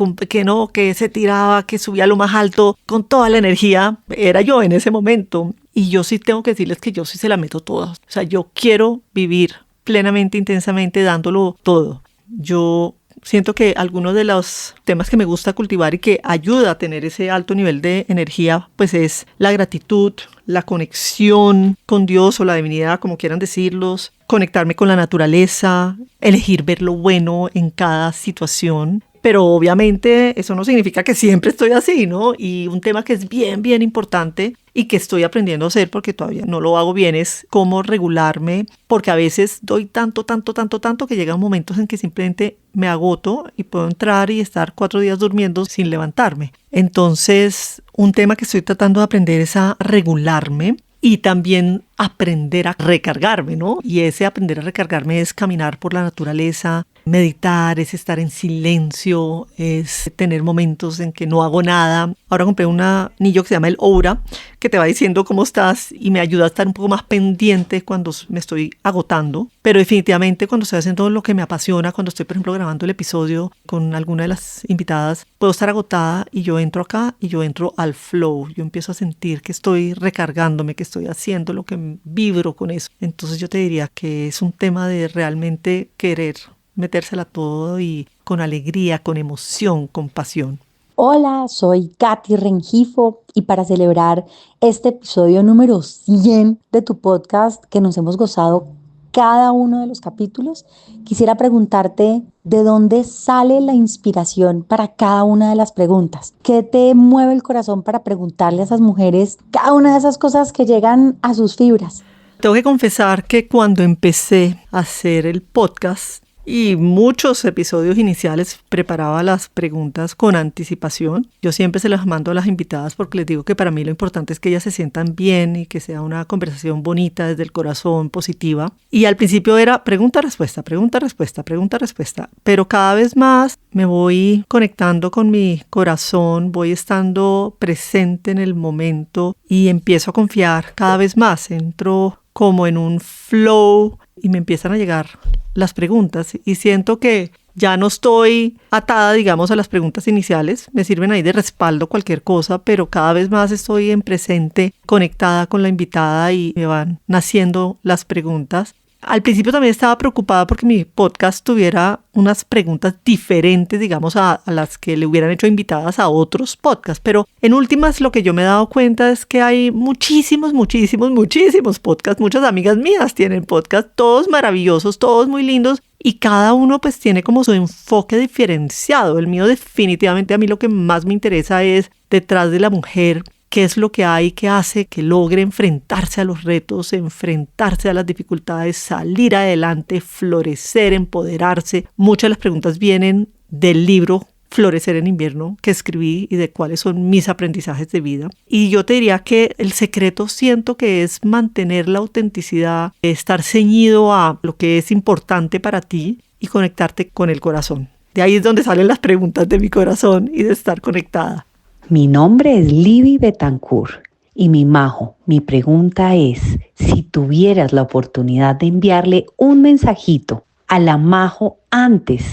se tiraba, que subía a lo más alto con toda la energía, era yo en ese momento. Y yo sí tengo que decirles que yo sí se la meto toda. O sea, yo quiero vivir plenamente, intensamente, dándolo todo. Yo siento que algunos de los temas que me gusta cultivar y que ayuda a tener ese alto nivel de energía, pues es la gratitud, la conexión con Dios o la divinidad, como quieran decirlos, conectarme con la naturaleza, elegir ver lo bueno en cada situación. Pero obviamente eso no significa que siempre estoy así, ¿no? Y un tema que es bien importante y que estoy aprendiendo a hacer porque todavía no lo hago bien es cómo regularme, porque a veces doy tanto que llegan momentos en que simplemente me agoto y puedo entrar y estar 4 días durmiendo sin levantarme. Entonces, un tema que estoy tratando de aprender es a regularme y también aprender a recargarme, ¿no? Y ese aprender a recargarme es caminar por la naturaleza, meditar, es estar en silencio, es tener momentos en que no hago nada. Ahora compré un anillo que se llama el Oura, que te va diciendo cómo estás y me ayuda a estar un poco más pendiente cuando me estoy agotando. Pero definitivamente cuando estoy haciendo lo que me apasiona, cuando estoy, por ejemplo, grabando el episodio con alguna de las invitadas, puedo estar agotada y yo entro acá y yo entro al flow. Yo empiezo a sentir que estoy recargándome, que estoy haciendo lo que vibro con eso. Entonces yo te diría que es un tema de realmente querer metérsela todo y con alegría, con emoción, con pasión. Hola, soy Katy Rengifo y para celebrar este episodio número 100 de tu podcast que nos hemos gozado cada uno de los capítulos, quisiera preguntarte de dónde sale la inspiración para cada una de las preguntas. ¿Qué te mueve el corazón para preguntarle a esas mujeres cada una de esas cosas que llegan a sus fibras? Tengo que confesar que cuando empecé a hacer el podcast y muchos episodios iniciales preparaba las preguntas con anticipación. Yo siempre se las mando a las invitadas porque les digo que para mí lo importante es que ellas se sientan bien y que sea una conversación bonita desde el corazón, positiva. Y al principio era pregunta-respuesta, pregunta-respuesta, pregunta-respuesta. Pero cada vez más me voy conectando con mi corazón, voy estando presente en el momento y empiezo a confiar cada vez más. Entro como en un flow y me empiezan a llegar las preguntas y siento que ya no estoy atada, digamos, a las preguntas iniciales. Me sirven ahí de respaldo cualquier cosa, pero cada vez más estoy en presente, conectada con la invitada y me van naciendo las preguntas. Al principio también estaba preocupada porque mi podcast tuviera unas preguntas diferentes, digamos, a las que le hubieran hecho invitadas a otros podcasts. Pero en últimas lo que yo me he dado cuenta es que hay muchísimos podcasts. Muchas amigas mías tienen podcasts, todos maravillosos, todos muy lindos. y cada uno pues tiene como su enfoque diferenciado. El mío definitivamente, a mí lo que más me interesa es detrás de la mujer, qué es lo que hay que hace que logre enfrentarse a los retos, enfrentarse a las dificultades, salir adelante, florecer, empoderarse. Muchas de las preguntas vienen del libro Florecer en invierno que escribí y de cuáles son mis aprendizajes de vida. Y yo te diría que el secreto siento que es mantener la autenticidad, estar ceñido a lo que es importante para ti y conectarte con el corazón. De ahí es donde salen las preguntas de mi corazón y de estar conectada. Mi nombre es Libby Betancourt y mi Majo, mi pregunta es, si tuvieras la oportunidad de enviarle un mensajito a la Majo antes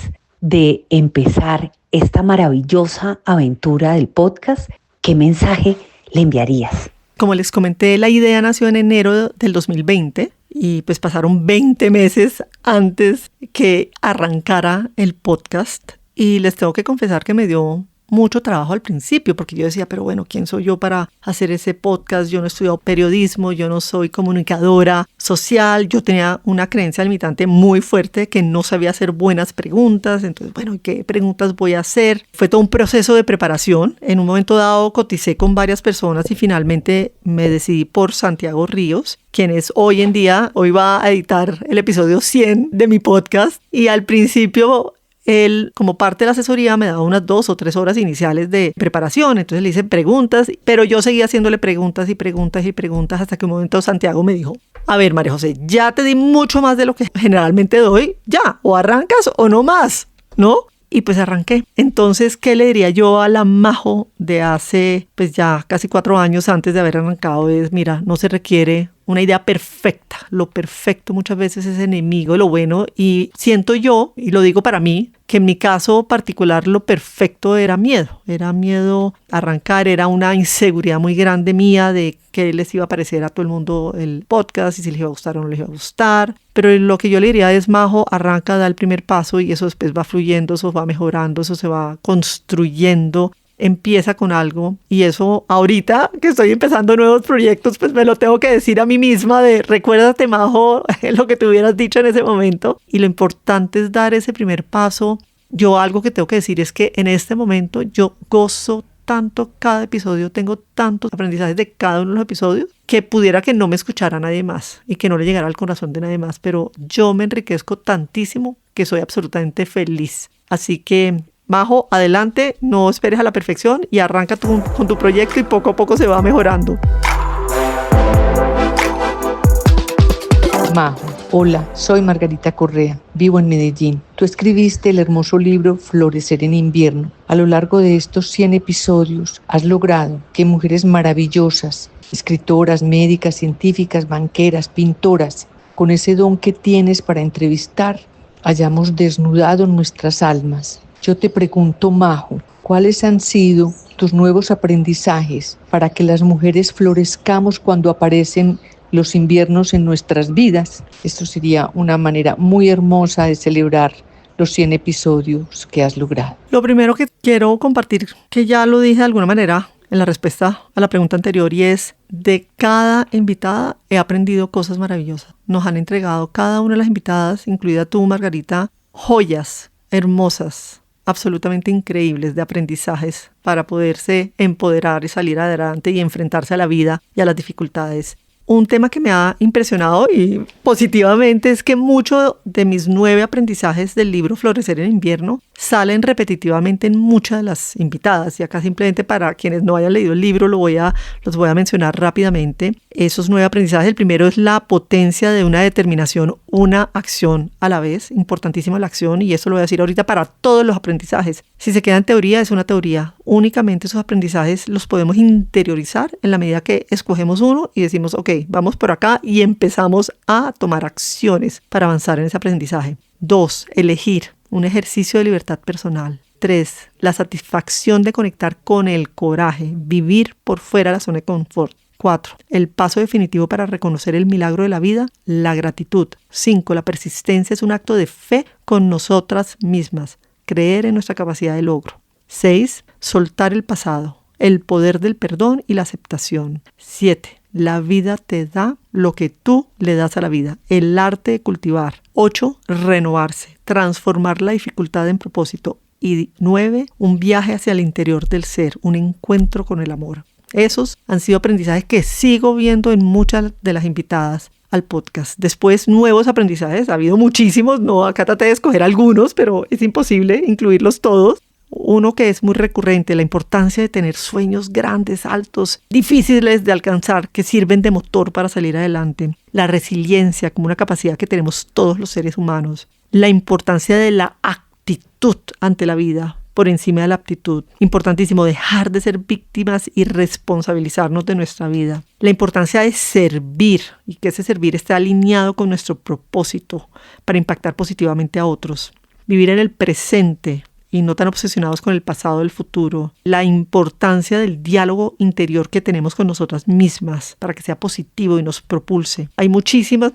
de empezar esta maravillosa aventura del podcast, ¿qué mensaje le enviarías? Como les comenté, la idea nació en enero del 2020 y pues pasaron 20 meses antes que arrancara el podcast y les tengo que confesar que me dio mucho trabajo al principio, porque yo decía, pero bueno, ¿quién soy yo para hacer ese podcast? Yo no he estudiado periodismo, yo no soy comunicadora social, yo tenía una creencia limitante muy fuerte que no sabía hacer buenas preguntas, entonces, bueno, ¿qué preguntas voy a hacer? Fue todo un proceso de preparación. En un momento dado coticé con varias personas y finalmente me decidí por Santiago Ríos, quien es hoy va a editar el episodio 100 de mi podcast, y al principio él, como parte de la asesoría, me daba unas 2 o 3 horas iniciales de preparación. Entonces le hice preguntas, pero yo seguía haciéndole preguntas hasta que un momento Santiago me dijo, a ver, María José, ya te di mucho más de lo que generalmente doy, ya, o arrancas o no más, ¿no? Y pues arranqué. Entonces, ¿qué le diría yo a la Majo de hace pues ya casi 4 años antes de haber arrancado? Es, mira, no se requiere una idea perfecta. Lo perfecto muchas veces es enemigo de lo bueno, y siento yo, y lo digo para mí, que en mi caso particular lo perfecto era miedo a arrancar, era una inseguridad muy grande mía de qué les iba a parecer a todo el mundo el podcast y si les iba a gustar o no les iba a gustar. Pero lo que yo le diría es, Majo, arranca, da el primer paso y eso después va fluyendo, eso va mejorando, eso se va construyendo. Empieza con algo, y eso ahorita que estoy empezando nuevos proyectos, pues me lo tengo que decir a mí misma de recuérdate, Majo, lo que te hubieras dicho en ese momento, y lo importante es dar ese primer paso. Yo algo que tengo que decir es que en este momento yo gozo tanto cada episodio, tengo tantos aprendizajes de cada uno de los episodios que pudiera que no me escuchara nadie más y que no le llegara al corazón de nadie más, pero yo me enriquezco tantísimo que soy absolutamente feliz. Así que Majo, adelante, no esperes a la perfección y arranca con tu proyecto y poco a poco se va mejorando. Majo, hola, soy Margarita Correa, vivo en Medellín. Tú escribiste el hermoso libro Florecer en invierno. A lo largo de estos 100 episodios has logrado que mujeres maravillosas, escritoras, médicas, científicas, banqueras, pintoras, con ese don que tienes para entrevistar, hayamos desnudado nuestras almas. Yo te pregunto, Majo, ¿cuáles han sido tus nuevos aprendizajes para que las mujeres florezcamos cuando aparecen los inviernos en nuestras vidas? Esto sería una manera muy hermosa de celebrar los 100 episodios que has logrado. Lo primero que quiero compartir, que ya lo dije de alguna manera en la respuesta a la pregunta anterior, y es, de cada invitada he aprendido cosas maravillosas. Nos han entregado cada una de las invitadas, incluida tú, Margarita, joyas hermosas, absolutamente increíbles de aprendizajes para poderse empoderar y salir adelante y enfrentarse a la vida y a las dificultades. Un tema que me ha impresionado y positivamente es que muchos de mis 9 aprendizajes del libro Florecer en invierno salen repetitivamente en muchas de las invitadas. Y acá simplemente para quienes no hayan leído el libro los voy a mencionar rápidamente. Esos 9 aprendizajes, el primero es la potencia de una determinación, una acción a la vez. Importantísima la acción, y eso lo voy a decir ahorita para todos los aprendizajes. Si se queda en teoría, es una teoría. Únicamente esos aprendizajes los podemos interiorizar en la medida que escogemos uno y decimos, ok, vamos por acá, y empezamos a tomar acciones para avanzar en ese aprendizaje. 2, elegir, un ejercicio de libertad personal. 3, la satisfacción de conectar con el coraje, vivir por fuera de la zona de confort. 4, el paso definitivo para reconocer el milagro de la vida, la gratitud. 5, la persistencia es un acto de fe con nosotras mismas, creer en nuestra capacidad de logro. 6, soltar el pasado, el poder del perdón y la aceptación. 7, La vida te da lo que tú le das a la vida. El arte de cultivar. 8, renovarse, transformar la dificultad en propósito. Y 9, un viaje hacia el interior del ser, un encuentro con el amor. Esos han sido aprendizajes que sigo viendo en muchas de las invitadas al podcast. Después, nuevos aprendizajes, ha habido muchísimos, no, acá traté de escoger algunos, pero es imposible incluirlos todos. Uno que es muy recurrente, la importancia de tener sueños grandes, altos, difíciles de alcanzar, que sirven de motor para salir adelante. La resiliencia como una capacidad que tenemos todos los seres humanos. La importancia de la actitud ante la vida por encima de la aptitud. Importantísimo dejar de ser víctimas y responsabilizarnos de nuestra vida. La importancia de servir y que ese servir esté alineado con nuestro propósito para impactar positivamente a otros. Vivir en el presente y no tan obsesionados con el pasado o el futuro. La importancia del diálogo interior que tenemos con nosotras mismas para que sea positivo y nos propulse. Hay muchísimas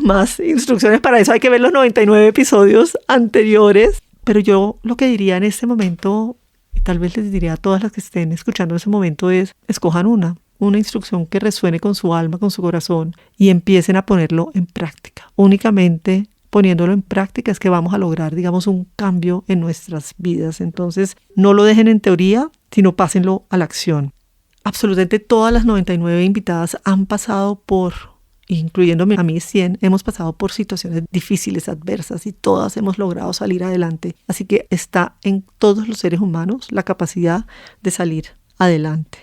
más instrucciones para eso. Hay que ver los 99 episodios anteriores. Pero yo lo que diría en este momento, y tal vez les diría a todas las que estén escuchando en ese momento, es escojan una instrucción que resuene con su alma, con su corazón y empiecen a ponerlo en práctica. Únicamente poniéndolo en práctica es que vamos a lograr, digamos, un cambio en nuestras vidas. Entonces, no lo dejen en teoría, sino pásenlo a la acción. Absolutamente todas las 99 invitadas han pasado por, incluyéndome a mí 100, hemos pasado por situaciones difíciles, adversas, y todas hemos logrado salir adelante. Así que está en todos los seres humanos la capacidad de salir adelante.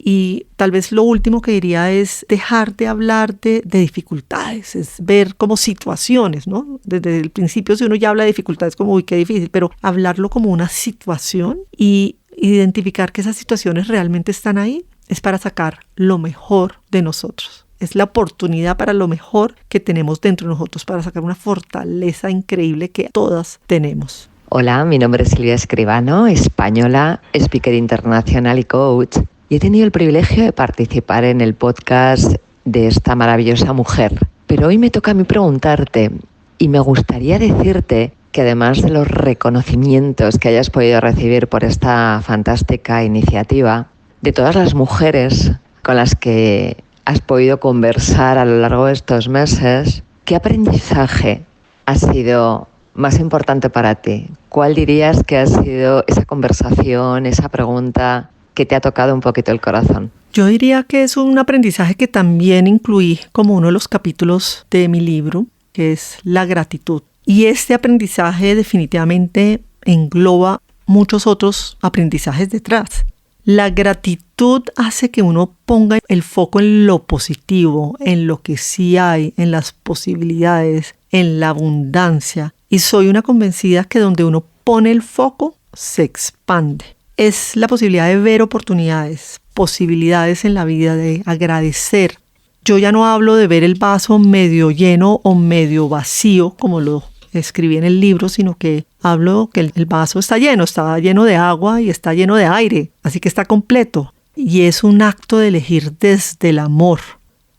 Y tal vez lo último que diría es dejar de hablar de dificultades, es ver como situaciones, ¿no? Desde el principio, si uno ya habla de dificultades, como uy, qué difícil, pero hablarlo como una situación y identificar que esas situaciones realmente están ahí, es para sacar lo mejor de nosotros. Es la oportunidad para lo mejor que tenemos dentro de nosotros, para sacar una fortaleza increíble que todas tenemos. Hola, mi nombre es Silvia Escribano, española, speaker internacional y coach. Y he tenido el privilegio de participar en el podcast de esta maravillosa mujer. Pero hoy me toca a mí preguntarte, y me gustaría decirte que además de los reconocimientos que hayas podido recibir por esta fantástica iniciativa, de todas las mujeres con las que has podido conversar a lo largo de estos meses, ¿qué aprendizaje ha sido más importante para ti? ¿Cuál dirías que ha sido esa conversación, esa pregunta que te ha tocado un poquito el corazón? Yo diría que es un aprendizaje que también incluí como uno de los capítulos de mi libro, que es la gratitud. Y este aprendizaje definitivamente engloba muchos otros aprendizajes detrás. La gratitud hace que uno ponga el foco en lo positivo, en lo que sí hay, en las posibilidades, en la abundancia. Y soy una convencida que donde uno pone el foco, se expande. Es la posibilidad de ver oportunidades, posibilidades en la vida, de agradecer. Yo ya no hablo de ver el vaso medio lleno o medio vacío, como lo escribí en el libro, sino que hablo que el vaso está lleno de agua y está lleno de aire, así que está completo. Y es un acto de elegir desde el amor.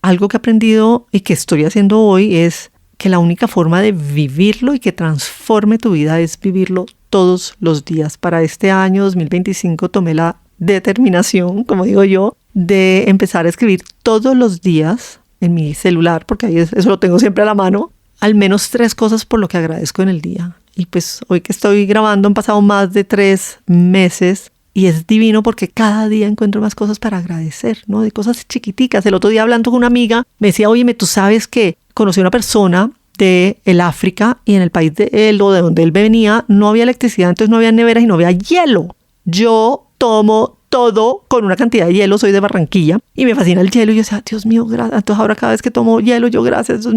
Algo que he aprendido y que estoy haciendo hoy es que la única forma de vivirlo y que transforme tu vida es vivirlo todos los días. Para este año 2025 tomé la determinación, como digo yo, de empezar a escribir todos los días en mi celular, porque ahí eso lo tengo siempre a la mano, al menos 3 cosas por lo que agradezco en el día. Y pues hoy que estoy grabando han pasado más de 3 meses y es divino porque cada día encuentro más cosas para agradecer, ¿no? De cosas chiquiticas. El otro día hablando con una amiga me decía, óyeme, tú sabes que conocí a una persona de el África y en el país de él o de donde él venía no había electricidad, entonces no había neveras y no había hielo. Yo tomo todo con una cantidad de hielo, soy de Barranquilla y me fascina el hielo y yo decía, Dios mío, gracias. Entonces ahora cada vez que tomo hielo, yo gracias Dios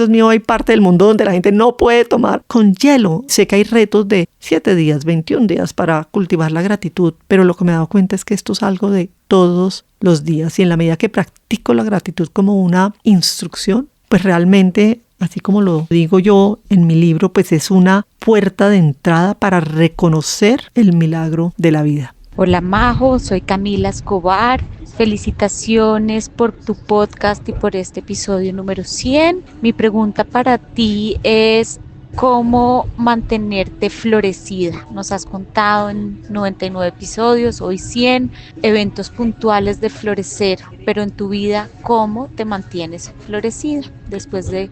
mío, hay parte del mundo donde la gente no puede tomar con hielo. Sé que hay retos de 7 días, 21 días para cultivar la gratitud, pero lo que me he dado cuenta es que esto es algo de todos los días y en la medida que practico la gratitud como una instrucción, pues realmente, así como lo digo yo en mi libro, pues es una puerta de entrada para reconocer el milagro de la vida. Hola Majo, soy Camila Escobar. Felicitaciones por tu podcast y por este episodio número 100. Mi pregunta para ti es, cómo mantenerte florecida. Nos has contado en 99 episodios, hoy 100, eventos puntuales de florecer, pero en tu vida, ¿cómo te mantienes florecida después de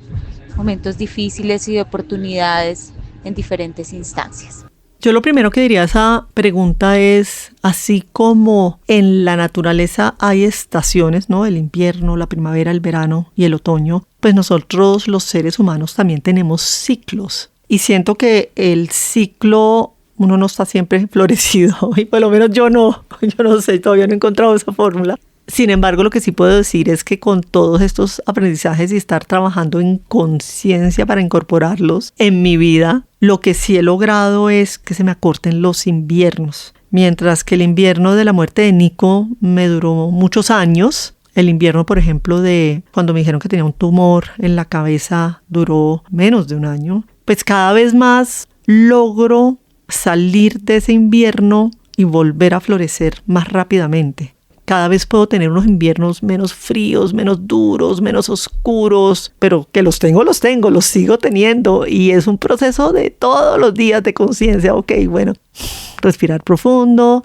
momentos difíciles y de oportunidades en diferentes instancias? Yo lo primero que diría a esa pregunta es, así como en la naturaleza hay estaciones, ¿no? El invierno, la primavera, el verano y el otoño, pues nosotros los seres humanos también tenemos ciclos. Y siento que el ciclo, uno no está siempre florecido, y por lo menos yo no sé, todavía no he encontrado esa fórmula. Sin embargo, lo que sí puedo decir es que con todos estos aprendizajes y estar trabajando en conciencia para incorporarlos en mi vida, lo que sí he logrado es que se me acorten los inviernos. Mientras que el invierno de la muerte de Nico me duró muchos años, el invierno, por ejemplo, de cuando me dijeron que tenía un tumor en la cabeza, duró menos de un año. Pues cada vez más logro salir de ese invierno y volver a florecer más rápidamente. Cada vez puedo tener unos inviernos menos fríos, menos duros, menos oscuros, pero que los sigo teniendo, y es un proceso de todos los días de conciencia. Ok, bueno, respirar profundo,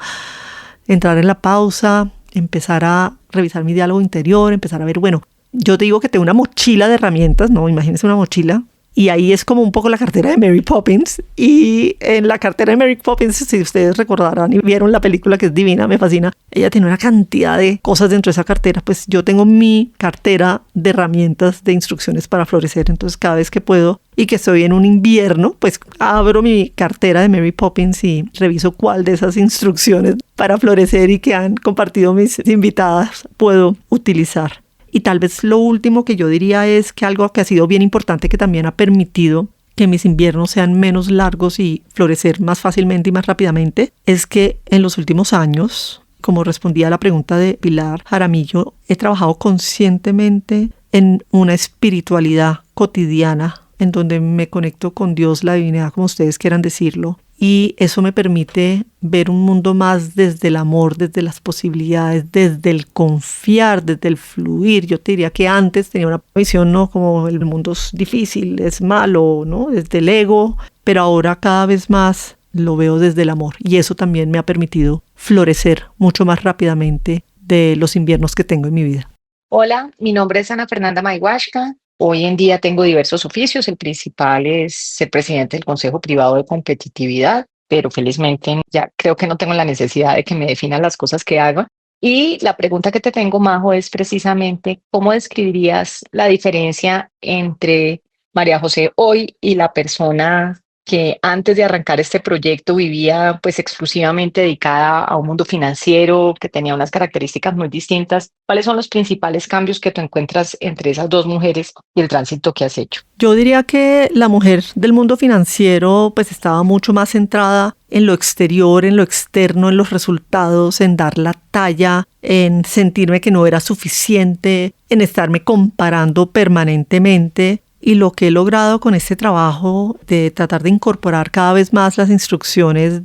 entrar en la pausa, empezar a revisar mi diálogo interior, empezar a ver, bueno, yo te digo que tengo una mochila de herramientas, ¿no? Imagínense una mochila. Y ahí es como un poco la cartera de Mary Poppins. Y en la cartera de Mary Poppins, si ustedes recordarán y vieron la película, que es divina, me fascina, ella tiene una cantidad de cosas dentro de esa cartera. Pues yo tengo mi cartera de herramientas, de instrucciones para florecer. Entonces cada vez que puedo y que estoy en un invierno, pues abro mi cartera de Mary Poppins y reviso cuál de esas instrucciones para florecer y que han compartido mis invitadas puedo utilizar. Y tal vez lo último que yo diría es que algo que ha sido bien importante, que también ha permitido que mis inviernos sean menos largos y florecer más fácilmente y más rápidamente, es que en los últimos años, como respondía a la pregunta de Pilar Jaramillo, he trabajado conscientemente en una espiritualidad cotidiana en donde me conecto con Dios, la divinidad, como ustedes quieran decirlo. Y eso me permite ver un mundo más desde el amor, desde las posibilidades, desde el confiar, desde el fluir. Yo te diría que antes tenía una visión, ¿no? Como el mundo es difícil, es malo, ¿no? Desde el ego, pero ahora cada vez más lo veo desde el amor. Y eso también me ha permitido florecer mucho más rápidamente de los inviernos que tengo en mi vida. Hola, mi nombre es Ana Fernanda Maihuashka. Hoy en día tengo diversos oficios. El principal es ser presidente del Consejo Privado de Competitividad, pero felizmente ya creo que no tengo la necesidad de que me definan las cosas que hago. Y la pregunta que te tengo, Majo, es precisamente ¿cómo describirías la diferencia entre María José hoy y la persona que antes de arrancar este proyecto vivía pues exclusivamente dedicada a un mundo financiero que tenía unas características muy distintas? ¿Cuáles son los principales cambios que tú encuentras entre esas dos mujeres y el tránsito que has hecho? Yo diría que la mujer del mundo financiero pues estaba mucho más centrada en lo exterior, en lo externo, en los resultados, en dar la talla, en sentirme que no era suficiente, en estarme comparando permanentemente. Y lo que he logrado con este trabajo de tratar de incorporar cada vez más las instrucciones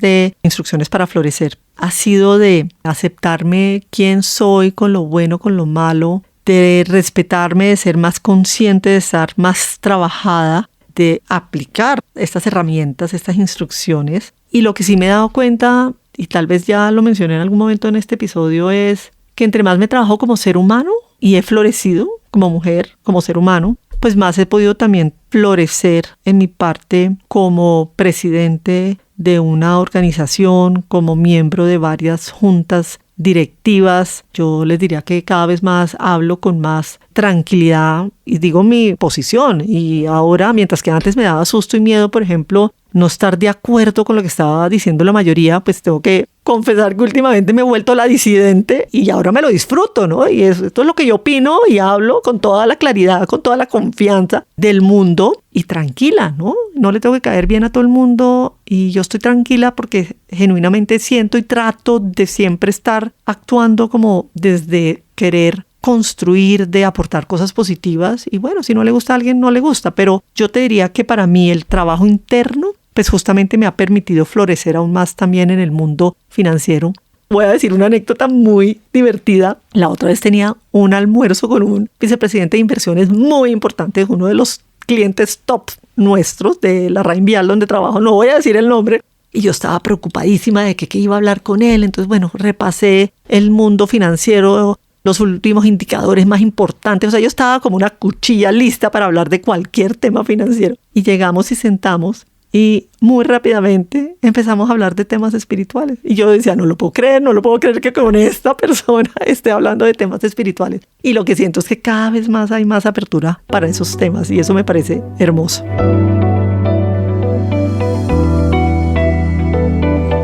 para florecer ha sido de aceptarme quién soy, con lo bueno, con lo malo, de respetarme, de ser más consciente, de estar más trabajada, de aplicar estas herramientas, estas instrucciones. Y lo que sí me he dado cuenta, y tal vez ya lo mencioné en algún momento en este episodio, es que entre más me trabajo como ser humano y he florecido como mujer, como ser humano, pues más he podido también florecer en mi parte como presidente de una organización, como miembro de varias juntas directivas. Yo les diría que cada vez más hablo con más tranquilidad y digo mi posición. Y ahora, mientras que antes me daba susto y miedo, por ejemplo, no estar de acuerdo con lo que estaba diciendo la mayoría, pues tengo que confesar que últimamente me he vuelto la disidente y ahora me lo disfruto, ¿no? Y esto es lo que yo opino y hablo con toda la claridad, con toda la confianza del mundo y tranquila, ¿no? No le tengo que caer bien a todo el mundo y yo estoy tranquila porque genuinamente siento y trato de siempre estar actuando como desde querer construir, de aportar cosas positivas. Y bueno, si no le gusta a alguien, no le gusta, pero yo te diría que para mí el trabajo interno pues justamente me ha permitido florecer aún más también en el mundo financiero. Voy a decir una anécdota muy divertida. La otra vez tenía un almuerzo con un vicepresidente de inversiones muy importante, uno de los clientes top nuestros de la Rain Vial donde trabajo, no voy a decir el nombre, y yo estaba preocupadísima de qué iba a hablar con él. Entonces, bueno, repasé el mundo financiero, los últimos indicadores más importantes. O sea, yo estaba como una cuchilla lista para hablar de cualquier tema financiero. Y llegamos y sentamos y muy rápidamente empezamos a hablar de temas espirituales. Y yo decía, no lo puedo creer que con esta persona esté hablando de temas espirituales. Y lo que siento es que cada vez más hay más apertura para esos temas y eso me parece hermoso.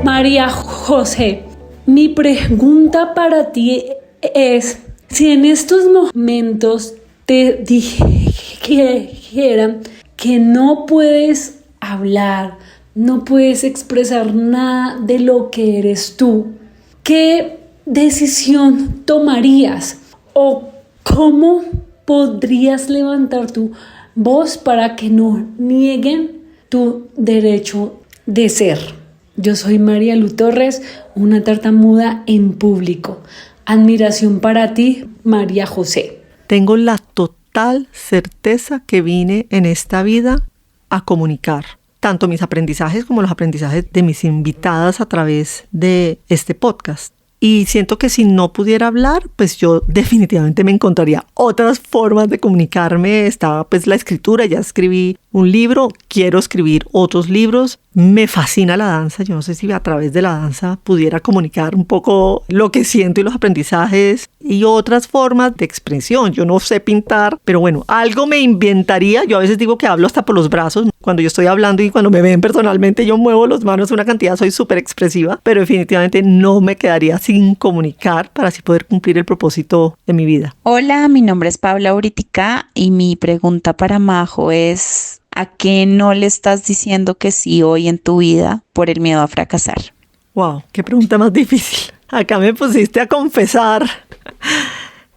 María José, mi pregunta para ti es, si en estos momentos te dijeran que no puedes hablar, no puedes expresar nada de lo que eres tú, ¿qué decisión tomarías? ¿O cómo podrías levantar tu voz para que no nieguen tu derecho de ser? Yo soy María Lu Torres, una tartamuda en público. Admiración para ti, María José. Tengo la total certeza que vine en esta vida a comunicar tanto mis aprendizajes como los aprendizajes de mis invitadas a través de este podcast. Y siento que si no pudiera hablar, pues yo definitivamente me encontraría otras formas de comunicarme. Estaba pues la escritura, ya escribí un libro, quiero escribir otros libros. Me fascina la danza, yo no sé si a través de la danza pudiera comunicar un poco lo que siento y los aprendizajes y otras formas de expresión. Yo no sé pintar, pero bueno, algo me inventaría. Yo a veces digo que hablo hasta por los brazos. Cuando yo estoy hablando y cuando me ven personalmente, yo muevo las manos una cantidad, soy súper expresiva, pero definitivamente no me quedaría sin comunicar para así poder cumplir el propósito de mi vida. Hola, mi nombre es Paula Uritica y mi pregunta para Majo es: ¿a qué no le estás diciendo que sí hoy en tu vida por el miedo a fracasar? Wow, qué pregunta más difícil. Acá me pusiste a confesar.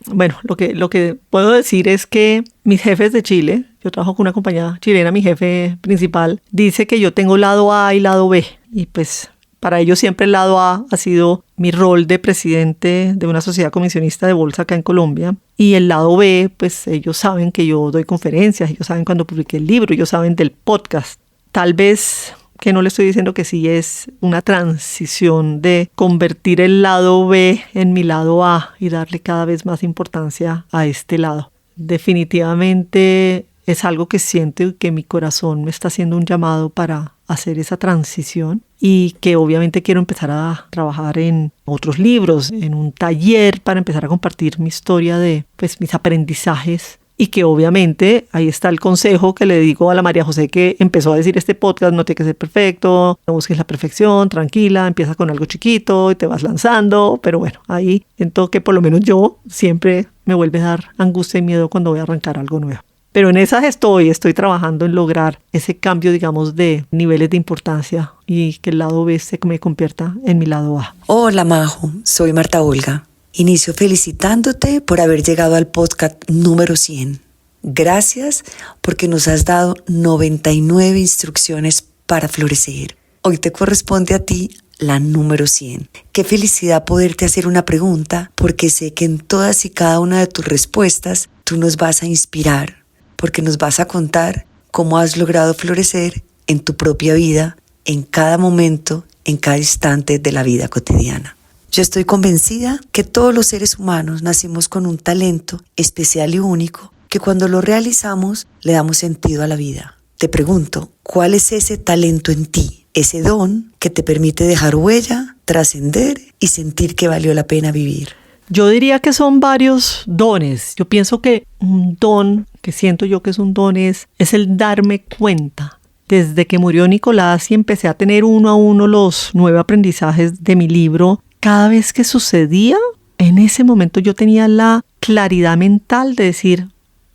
Bueno, lo que puedo decir es que mis jefes de Chile, yo trabajo con una compañía chilena, mi jefe principal, dice que yo tengo lado A y lado B. Y pues para ellos siempre el lado A ha sido mi rol de presidente de una sociedad comisionista de bolsa acá en Colombia. Y el lado B, pues ellos saben que yo doy conferencias, ellos saben cuando publiqué el libro, ellos saben del podcast. Tal vez que no le estoy diciendo que sí es una transición de convertir el lado B en mi lado A y darle cada vez más importancia a este lado. Definitivamente es algo que siento y que mi corazón me está haciendo un llamado para hacer esa transición y que obviamente quiero empezar a trabajar en otros libros, en un taller para empezar a compartir mi historia de pues mis aprendizajes. Y que obviamente ahí está el consejo que le digo a la María José que empezó a decir este podcast: no tiene que ser perfecto, no busques la perfección, tranquila, empieza con algo chiquito y te vas lanzando. Pero bueno, ahí siento que por lo menos yo siempre me vuelve a dar angustia y miedo cuando voy a arrancar algo nuevo. Pero en esas estoy trabajando en lograr ese cambio, digamos, de niveles de importancia y que el lado B se me convierta en mi lado A. Hola Majo, soy Marta Olga. Inicio felicitándote por haber llegado al podcast número 100. Gracias porque nos has dado 99 instrucciones para florecer. Hoy te corresponde a ti la número 100. Qué felicidad poderte hacer una pregunta, porque sé que en todas y cada una de tus respuestas tú nos vas a inspirar, porque nos vas a contar cómo has logrado florecer en tu propia vida, en cada momento, en cada instante de la vida cotidiana. Yo estoy convencida que todos los seres humanos nacimos con un talento especial y único que cuando lo realizamos le damos sentido a la vida. Te pregunto, ¿cuál es ese talento en ti? Ese don que te permite dejar huella, trascender y sentir que valió la pena vivir. Yo diría que son varios dones. Yo pienso que un don, que siento yo que es un don, es el darme cuenta. Desde que murió Nicolás y empecé a tener uno a uno los 9 aprendizajes de mi libro, cada vez que sucedía, en ese momento yo tenía la claridad mental de decir,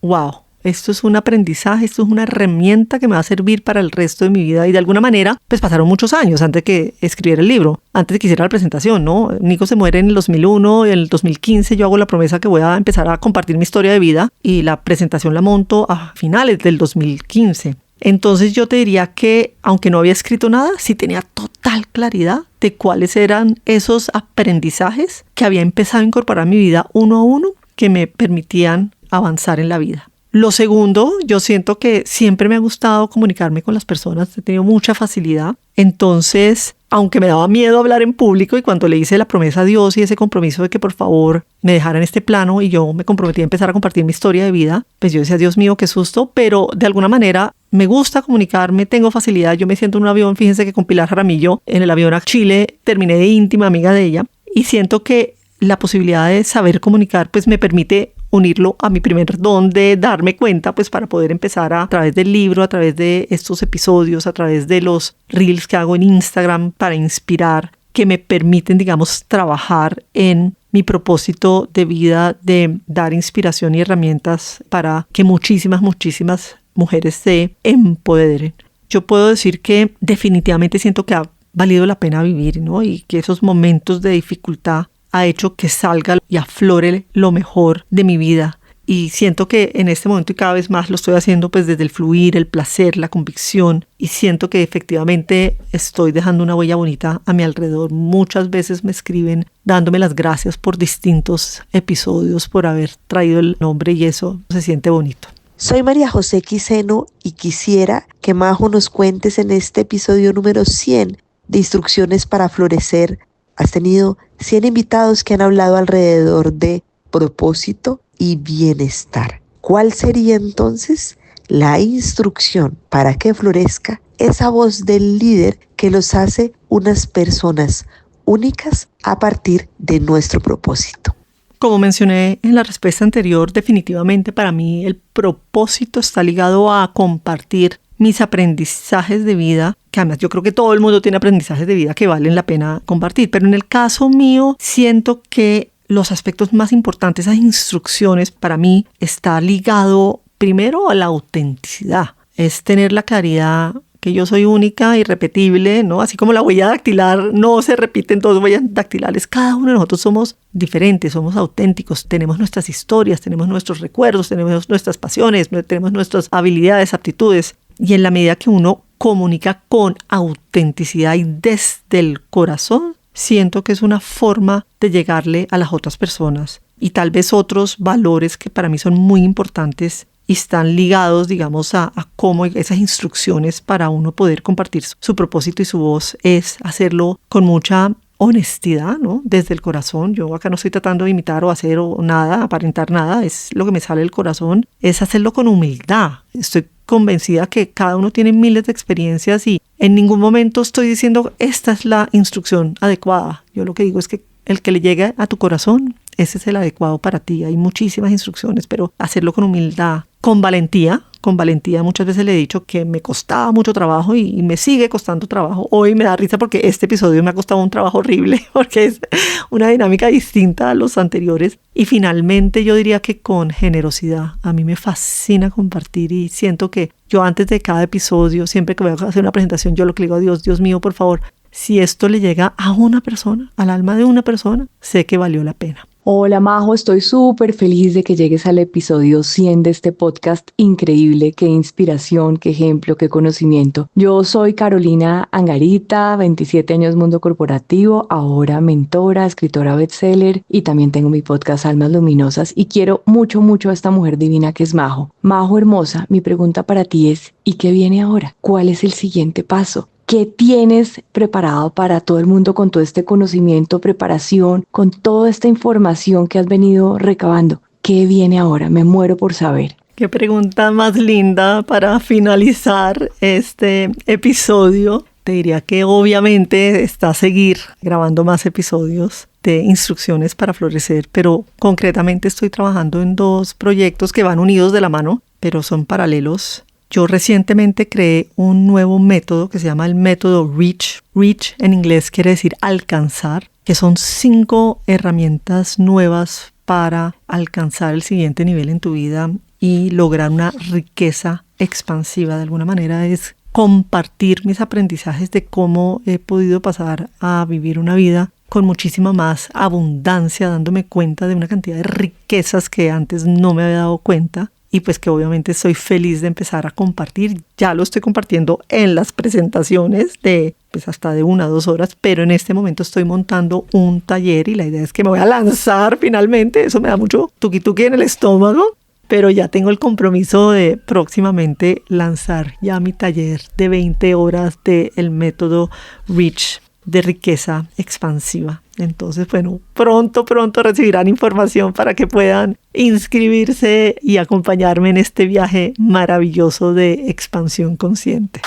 wow, esto es un aprendizaje, esto es una herramienta que me va a servir para el resto de mi vida. Y de alguna manera, pues pasaron muchos años antes de que escribiera el libro, antes de que hiciera la presentación, ¿no? Nico se muere en el 2001, en el 2015 yo hago la promesa que voy a empezar a compartir mi historia de vida y la presentación la monto a finales del 2015. Entonces yo te diría que, aunque no había escrito nada, sí tenía total claridad de cuáles eran esos aprendizajes que había empezado a incorporar a mi vida uno a uno que me permitían avanzar en la vida. Lo segundo, yo siento que siempre me ha gustado comunicarme con las personas, he tenido mucha facilidad. Entonces, aunque me daba miedo hablar en público y cuando le hice la promesa a Dios y ese compromiso de que por favor me dejara en este plano y yo me comprometí a empezar a compartir mi historia de vida, pues yo decía, Dios mío, qué susto, pero de alguna manera me gusta comunicarme, tengo facilidad. Yo me siento en un avión, fíjense que con Pilar Jaramillo en el avión a Chile terminé de íntima amiga de ella y siento que la posibilidad de saber comunicar pues me permite unirlo a mi primer don de darme cuenta, pues para poder empezar a través del libro, a través de estos episodios, a través de los reels que hago en Instagram para inspirar, que me permiten, digamos, trabajar en mi propósito de vida de dar inspiración y herramientas para que muchísimas mujeres se empoderen. Yo puedo decir que definitivamente siento que ha valido la pena vivir, ¿no? Y que esos momentos de dificultad ha hecho que salga y aflore lo mejor de mi vida. Y siento que en este momento y cada vez más lo estoy haciendo pues desde el fluir, el placer, la convicción. Y siento que efectivamente estoy dejando una huella bonita a mi alrededor. Muchas veces me escriben dándome las gracias por distintos episodios, por haber traído el nombre y eso se siente bonito. Soy María José Quiseno y quisiera que Majo nos cuentes en este episodio número 100 de Instrucciones para Florecer. Has tenido 100 invitados que han hablado alrededor de propósito y bienestar. ¿Cuál sería entonces la instrucción para que florezca esa voz del líder que los hace unas personas únicas a partir de nuestro propósito? Como mencioné en la respuesta anterior, definitivamente para mí el propósito está ligado a compartir mis aprendizajes de vida, que además yo creo que todo el mundo tiene aprendizajes de vida que valen la pena compartir, pero en el caso mío siento que los aspectos más importantes, esas instrucciones para mí está ligado primero a la autenticidad, es tener la claridad que yo soy única, irrepetible, ¿no? Así como la huella dactilar no se repiten todas las huellas dactilares, cada uno de nosotros somos diferentes, somos auténticos, tenemos nuestras historias, tenemos nuestros recuerdos, tenemos nuestras pasiones, tenemos nuestras habilidades, aptitudes. Y en la medida que uno comunica con autenticidad y desde el corazón, siento que es una forma de llegarle a las otras personas. Y tal vez otros valores que para mí son muy importantes y están ligados, digamos, a cómo esas instrucciones para uno poder compartir su propósito y su voz es hacerlo con mucha honestidad, ¿no? Desde el corazón. Yo acá no estoy tratando de imitar o hacer o nada, aparentar nada, es lo que me sale del corazón, es hacerlo con humildad. Estoy convencida que cada uno tiene miles de experiencias y en ningún momento estoy diciendo esta es la instrucción adecuada. Yo lo que digo es que el que le llegue a tu corazón, ese es el adecuado para ti. Hay muchísimas instrucciones, pero hacerlo con humildad, con valentía. Con valentía muchas veces le he dicho que me costaba mucho trabajo y me sigue costando trabajo. Hoy me da risa porque este episodio me ha costado un trabajo horrible porque es una dinámica distinta a los anteriores. Y finalmente yo diría que con generosidad. A mí me fascina compartir y siento que yo antes de cada episodio, siempre que voy a hacer una presentación, yo lo que le digo a Dios, Dios mío, por favor, si esto le llega a una persona, al alma de una persona, sé que valió la pena. Hola Majo, estoy súper feliz de que llegues al episodio 100 de este podcast increíble. Qué inspiración, qué ejemplo, qué conocimiento. Yo soy Carolina Angarita, 27 años mundo corporativo, ahora mentora, escritora bestseller y también tengo mi podcast Almas Luminosas y quiero mucho a esta mujer divina que es Majo. Majo hermosa, mi pregunta para ti es, ¿y qué viene ahora? ¿Cuál es el siguiente paso? ¿Qué tienes preparado para todo el mundo con todo este conocimiento, preparación, con toda esta información que has venido recabando? ¿Qué viene ahora? Me muero por saber. Qué pregunta más linda para finalizar este episodio. Te diría que obviamente está a seguir grabando más episodios de Instrucciones para Florecer, pero concretamente estoy trabajando en 2 proyectos que van unidos de la mano, pero son paralelos. Yo recientemente creé un nuevo método que se llama el método REACH. REACH en inglés quiere decir alcanzar, que son 5 herramientas nuevas para alcanzar el siguiente nivel en tu vida y lograr una riqueza expansiva. De alguna manera es compartir mis aprendizajes de cómo he podido pasar a vivir una vida con muchísima más abundancia, dándome cuenta de una cantidad de riquezas que antes no me había dado cuenta. Y pues que obviamente estoy feliz de empezar a compartir. Ya lo estoy compartiendo en las presentaciones de pues hasta de 1 a 2 horas, pero en este momento estoy montando un taller y la idea es que me voy a lanzar finalmente. Eso me da mucho tuki tuki en el estómago pero ya tengo el compromiso de próximamente lanzar ya mi taller de 20 horas del método REACH de riqueza expansiva. Entonces, bueno, pronto recibirán información para que puedan inscribirse y acompañarme en este viaje maravilloso de expansión consciente.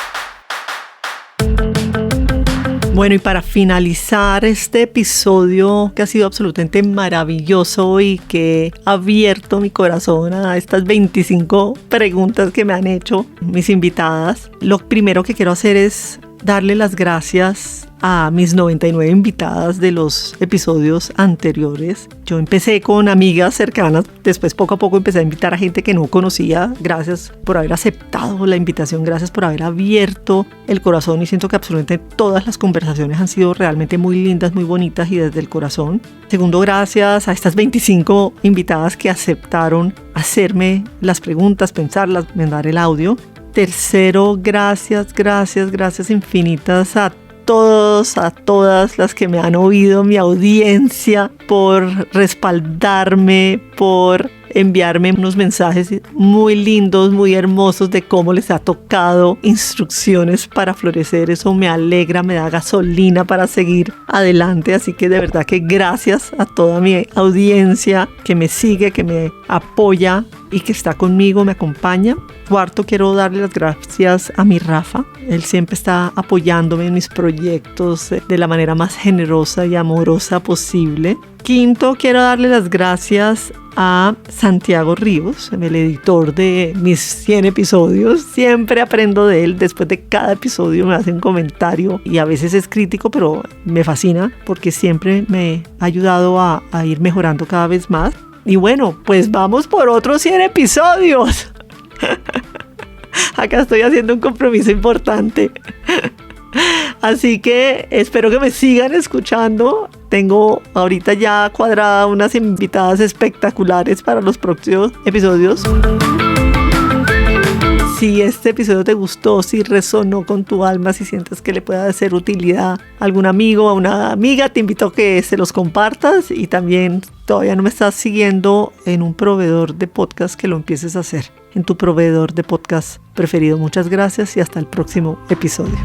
Bueno, y para finalizar este episodio que ha sido absolutamente maravilloso y que ha abierto mi corazón a estas 25 preguntas que me han hecho mis invitadas, lo primero que quiero hacer es darle las gracias a mis 99 invitadas de los episodios anteriores. Yo empecé con amigas cercanas, después poco a poco empecé a invitar a gente que no conocía. Gracias por haber aceptado la invitación, gracias por haber abierto el corazón, y siento que absolutamente todas las conversaciones han sido realmente muy lindas, muy bonitas y desde el corazón. Segundo, gracias a estas 25 invitadas que aceptaron hacerme las preguntas, pensarlas, mandar el audio. Tercero, gracias infinitas a todos, a todas las que me han oído, mi audiencia, por respaldarme, por enviarme unos mensajes muy lindos, muy hermosos de cómo les ha tocado instrucciones para florecer. Eso me alegra, me da gasolina para seguir adelante. Así que de verdad que gracias a toda mi audiencia que me sigue, que me apoya y que está conmigo, me acompaña. Cuarto, quiero darle las gracias a mi Rafa. Él siempre está apoyándome en mis proyectos de la manera más generosa y amorosa posible. Quinto, quiero darle las gracias a Santiago Ríos, el editor de mis 100 episodios. Siempre aprendo de él. Después de cada episodio me hace un comentario y a veces es crítico, pero me fascina porque siempre me ha ayudado a ir mejorando cada vez más. Y bueno, pues vamos por otros 100 episodios. Acá estoy haciendo un compromiso importante. Así que espero que me sigan escuchando. Tengo ahorita ya cuadrada unas invitadas espectaculares para los próximos episodios. Si este episodio te gustó, si resonó con tu alma, si sientes que le pueda ser utilidad a algún amigo o a una amiga, te invito a que se los compartas. Y también, todavía no me estás siguiendo en un proveedor de podcast, que lo empieces a hacer en tu proveedor de podcast preferido. Muchas gracias y hasta el próximo episodio.